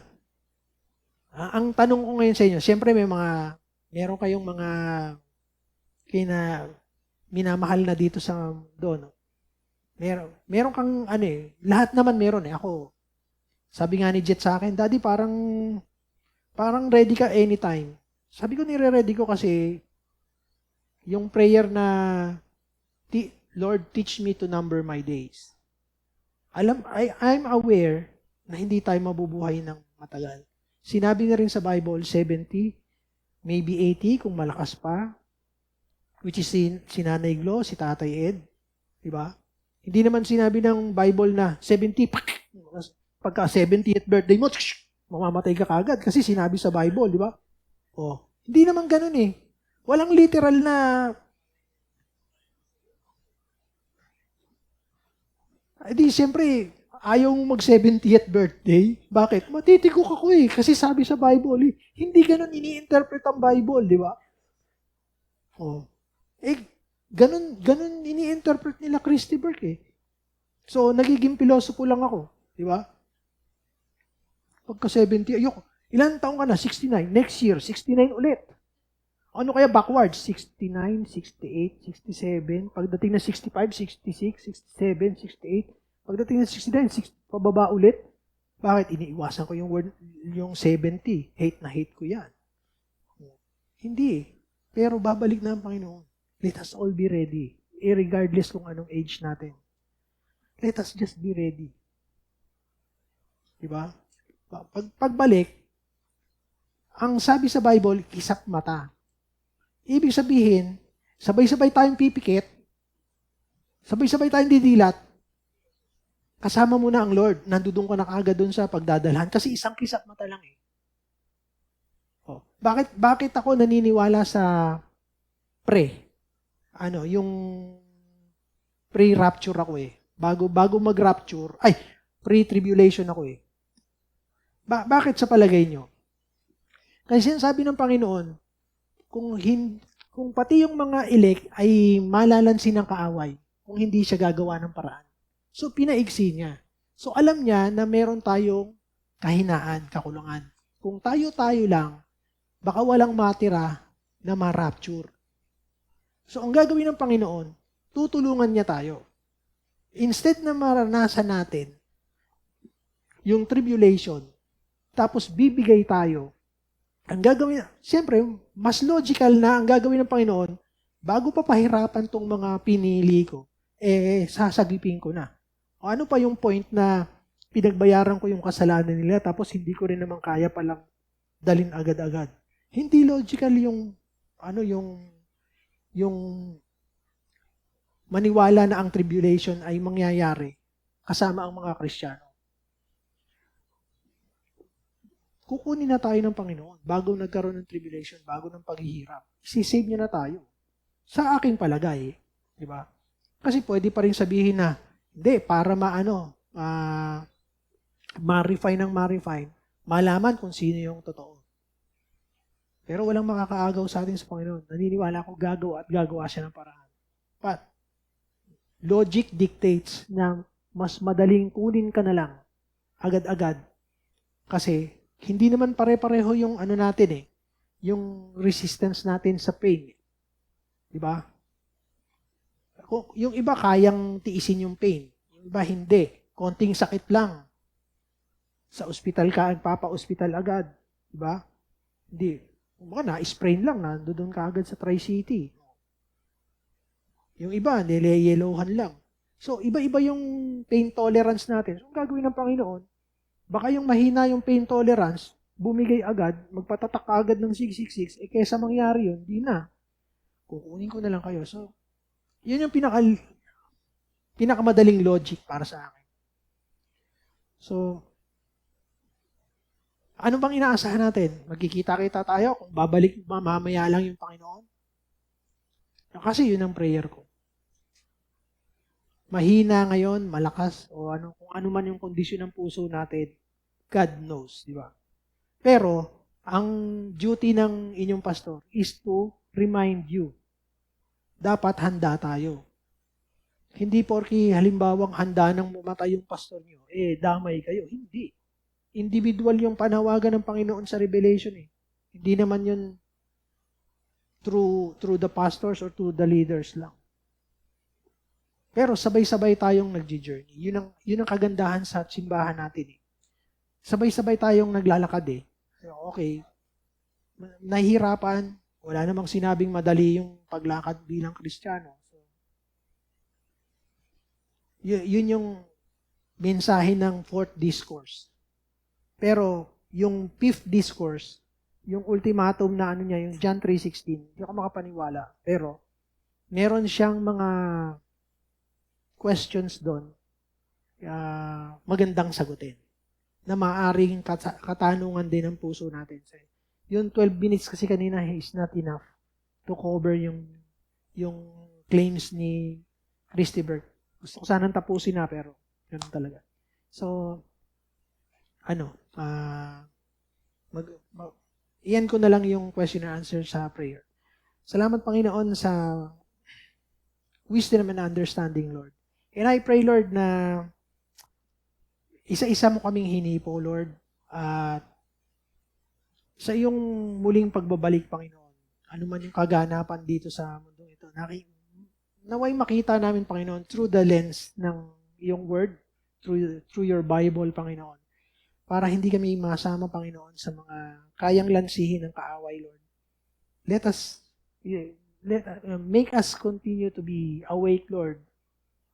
Ang tanong ko ngayon sa inyo, siyempre meron kayong mga minamahal na dito sa doon. Meron kang lahat naman meron Ako, sabi nga ni Jet sa akin, Daddy, parang ready ka anytime. Sabi ko, nire-ready ko kasi yung prayer na Lord, teach me to number my days. I'm aware na hindi tayo mabubuhay ng matagal. Sinabi na rin sa Bible, 70, maybe 80 kung malakas pa, which is si Nanay Glo, si Tatay Ed. Diba? Hindi naman sinabi ng Bible na 70, pagka 70th birthday mo, mamamatay ka kagad kasi sinabi sa Bible, di ba? Hindi naman ganun Walang literal na siyempre, ayaw mong mag-70th birthday. Bakit? Matitigok ako kasi sabi sa Bible hindi ganun ini-interpret ang Bible, di ba? Ganun ini-interpret nila Christy Burke So, nagiging pilosopo lang ako, di ba? Pagka 70, ilan taong ka na? 69. Next year, 69 ulit. Ano kaya backwards? 69, 68, 67. Pagdating na 65, 66, 67, 68. Pagdating na 69, pababa ulit. Bakit? Iniiwasan ko yung 70. Hate na hate ko yan. Hindi Pero babalik na ang Panginoon. Let us all be ready. Regardless kung anong age natin. Let us just be ready. Diba? Pagbalik, ang sabi sa Bible, kisap mata. Ibig sabihin, sabay-sabay tayong pipikit, sabay-sabay tayong didilat, kasama mo na ang Lord. Nandudun ka na kaagad dun sa pagdadalhan kasi isang kisap mata lang eh. Oh, bakit ako naniniwala sa yung pre-rapture ako eh. Bago mag-rapture, pre-tribulation ako eh. Bakit sa palagay nyo? Kasi sinasabi ng Panginoon, kung pati yung mga elect ay malalansin ng kaaway, kung hindi siya gagawa ng paraan. So, pinaigsi niya. So, alam niya na meron tayong kahinaan, kakulungan. Kung tayo-tayo lang, baka walang matira na ma-rapture. So, ang gagawin ng Panginoon, tutulungan niya tayo. Instead na maranasan natin yung tribulation, tapos bibigay tayo, ang gagawin, siyempre, mas logical na ang gagawin ng Panginoon, bago pa pahirapan tong mga pinili ko, sasagipin ko na. O ano pa yung point na pinagbayaran ko yung kasalanan nila, tapos hindi ko rin naman kaya palang dalin agad-agad. Hindi logical yung maniwala na ang tribulation ay mangyayari kasama ang mga Kristiyano. Kukunin na tayo ng Panginoon bago nagkaroon ng tribulation, bago ng paghihirap. Isisave niya na tayo. Sa aking palagay, di ba? Kasi pwede pa rin sabihin na, hindi, para ma-refine ng ma-refine, malaman kung sino yung totoo. Pero walang makakaagaw sa atin sa Panginoon. Naniniwala ako gagawa siya ng paraan. But, logic dictates na mas madaling kunin ka na lang agad-agad kasi hindi naman pare-pareho yung natin yung resistance natin sa pain. Di ba? Yung iba kayang tiisin yung pain. Yung iba hindi. Konting sakit lang. Sa ospital ka, papa-ospital agad. Di ba? Hindi. Baka na-sprain lang, nandoon ka agad sa Tri-City. Yung iba, nileyelowhan lang. So, iba-iba yung pain tolerance natin. So, ang gagawin ng Panginoon, baka yung mahina yung pain tolerance, bumigay agad, magpatatak agad ng 666, kesa mangyari yun, di na. Kukunin ko na lang kayo. So, yun yung pinakamadaling logic para sa akin. So, ano bang inaasahan natin? Magkikita-kita tayo kung babalik mamaya lang yung Panginoon? Kasi yun ang prayer ko. Mahina ngayon, malakas, o kung ano man yung kondisyon ng puso natin, God knows, di ba? Pero, ang duty ng inyong pastor is to remind you. Dapat handa tayo. Hindi porki halimbawang handa nang mamatay yung pastor nyo, damay kayo. Hindi. Individual yung panawagan ng Panginoon sa Revelation eh. Hindi naman yun through the pastors or through the leaders lang. Pero sabay-sabay tayong nagji-journey. Yun ang kagandahan sa simbahan natin eh. Sabay-sabay tayong naglalakad eh. Okay, nahihirapan, wala namang sinabing madali yung paglakad bilang Kristiyano. So, yun yung mensahe ng fourth discourse. Pero yung fifth discourse, yung ultimatum na yung John 3:16, hindi ako makapaniwala. Pero meron siyang mga questions doon magandang sagutin na maaaring katanungan din ng puso natin. Yung 12 minutes kasi kanina is not enough to cover yung claims ni Christy Burke. Gusto ko sanang tapusin na pero ganun talaga. So, iyan ko na lang yung question and answer sa prayer. Salamat Panginoon sa wisdom and understanding, Lord. And I pray, Lord, na isa-isa mo kaming hinipo, Lord, at sa iyong muling pagbabalik, Panginoon, ano man yung kaganapan dito sa mundong ito, naway makita namin, Panginoon, through the lens ng iyong word, through your Bible, Panginoon, para hindi kami masama, Panginoon, sa mga kayang lansihin ng kaaway, Lord. Make us continue to be awake, Lord,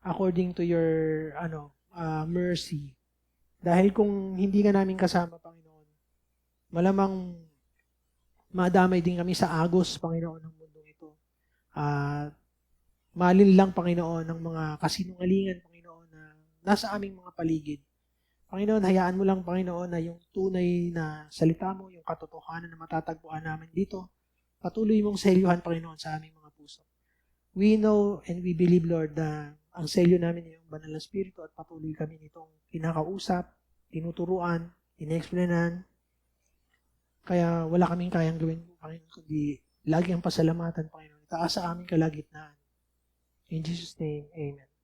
according to your mercy. Dahil kung hindi ka namin kasama, Panginoon, malamang madamay din kami sa agos, Panginoon, ng mundong ito. Malin lang, Panginoon, ng mga kasinungalingan, Panginoon, na nasa aming mga paligid. Panginoon, hayaan mo lang, Panginoon, na yung tunay na salita mo, yung katotohanan na matatagpuan namin dito, patuloy mong selyuhan, Panginoon, sa aming mga puso. We know and we believe, Lord, na ang selyo namin yung banal na spirito at patuloy kami nitong kinakausap, tinuturuan, inexplainan. Kaya wala kaming kayang gawin, Panginoon, kundi lagi ang pasalamatan, Panginoon. Itaas sa aming kalagitnaan. In Jesus' name, Amen.